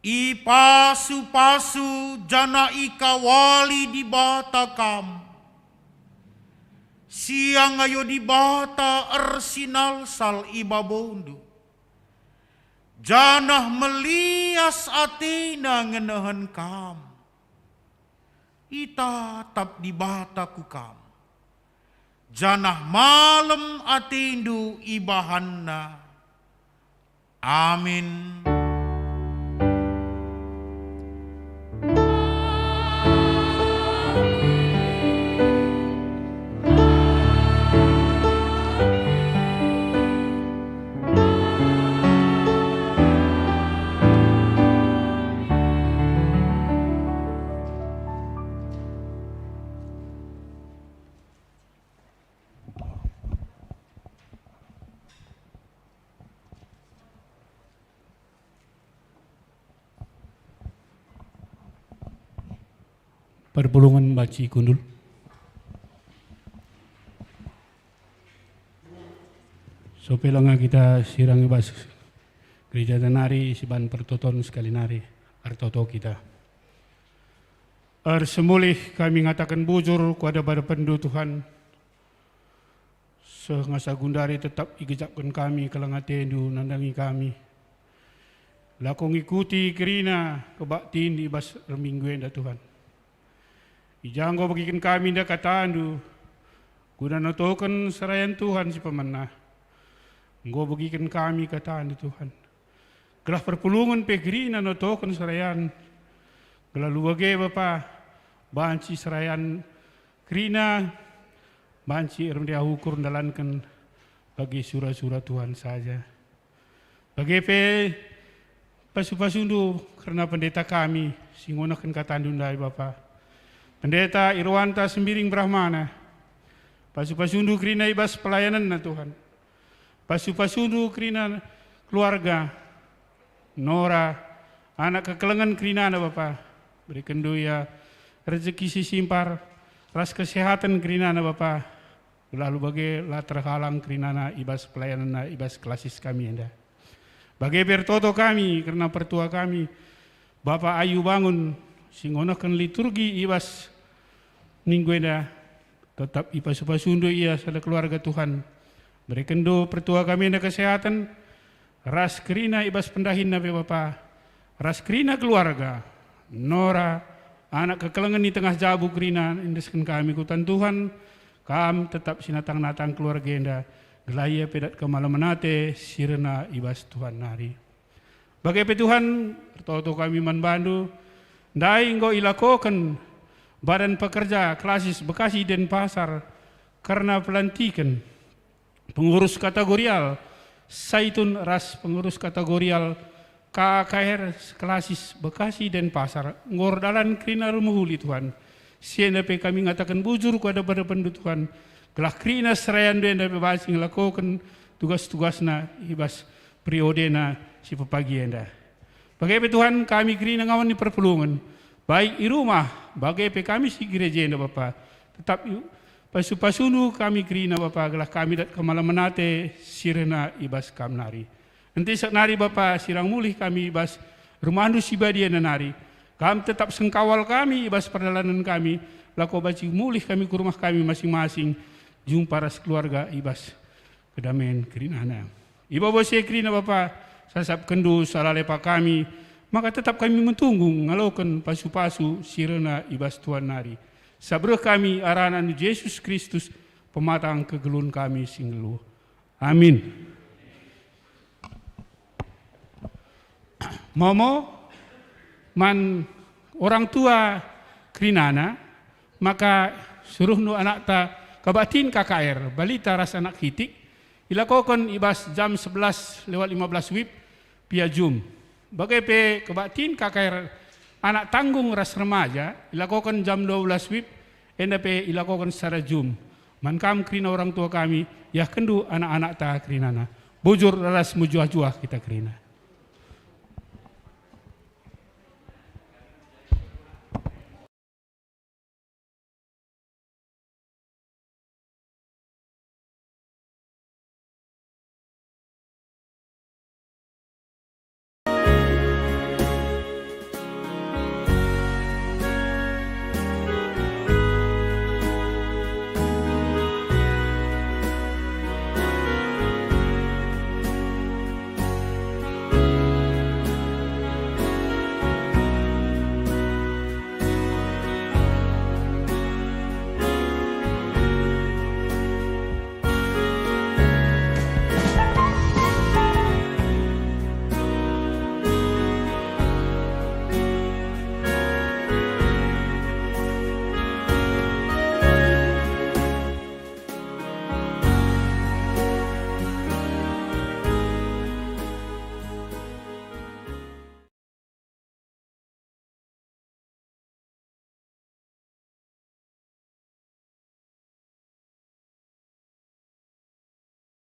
I pasu-pasu jana ika wali di bata kam, siang ayo di bata ersinal sal ibabondu, janah melias atina ngenahan kam, ita tap di bata ku kam, janah malam atindu ibahanna. Amin. Perpulungan baci kundul. Sopelanga kita sirang bas gereja nari siban pertoton sekali nari artoto kita. Semulih kami ngatakan bujur kepada pada pendu Tuhan. Sengasa gundari tetap igejapkan kami kelangatendu nandangi kami. Lakong ikuti kerina kebaktin di bas remingguenda Tuhan. Ijanggo bagikan kami nda katandu, guna notokan serayan Tuhan si pemenah. Nggo bagikan kami katandu Tuhan. Gelah perpulungan pegrina notokan serayan. Gelah luwage Bapa, banci serayan krina, banci rendia hukur dalankan bagi surah-surah Tuhan saja. Bagi pasu-pasundu karena pendeta kami, singonakan katandu ndai Bapa. Pendeta Irwanta Sembiring Brahmana, pasu-pasundu krina ibas pelayanan na Tuhan, pasu-pasundu krina keluarga, Nora, anak kekelengan krina na Bapa, berikan doa rezeki sisimpar, ras kesehatan krina na Bapa, lalu bagi latar halang krina na ibas pelayanan na ibas klasis kami anda. Bagi bertoto kami karena pertua kami, Bapak Ayu Bangun, singonakan liturgi ibas mingguenda tetap ipasu-pasundu ia sada keluarga Tuhan. Berikan do pertua kami na kesehatan, ras kerina ibas pendahin nabi Bapa, ras kerina keluarga, Nora, anak kekelengan di tengah jabu kerina, indeskan kami kutan Tuhan, kam tetap sinatang-natang keluarga enda, gelaya pedat kemalamanate, sirena ibas Tuhan nari. Bagai Tuhan, pertoto kami manbandu, dai nggo ilakokan Badan Pekerja Klasis Bekasi Denpasar karena pelantikan pengurus kategorial Saitun Ras pengurus kategorial KKR Klasis Bekasi Denpasar ngordalan krina rumuhuli Tuhan. CNP kami ngatakan bujur kepada pada pendu Tuhan. Gelah krina serayan denda bebas ngelakokan tugas-tugasna ibas periodena si pepagi enda. Bagai Tuhan kami krina ngawan di perpulungan. Baik di rumah, bagai kami si gereja enda Bapa, tetap pasu-pasunu kami kerina Bapa, gelah kami dat kemalamanate sirena ibas kam nari. Nanti sak nari Bapa sirang mulih kami ibas rumandu sibadia nari. Kami tetap sengkawal kami ibas perjalanan kami, lako baci mulih kami ke rumah kami masing-masing. jung para sekeluarga ibas kedamaian kerinana. Iba bose kerina Bapa sasap kendu salah lepa kami, maka tetap kami mentunggu ngalaukan pasu-pasu sirena ibas Tuhan nari. Sabreh kami aranan Yesus Kristus pematang kegelun kami singelu. Amin. Momo man orang tua kerinana, maka suruh nu anak ta kabatin KKR balita ras anak hitik ilakokan ibas jam 11:15 WIB via Zoom. Bagai pe kebatin KKR anak tanggung ras remaja ilakokan jam 12 WIB enda pe ilakokan secara Zoom. Mankam kerina orang tua kami ya kendu anak-anak ta kerinana. Bujur ras mujuah-juah kita kerina.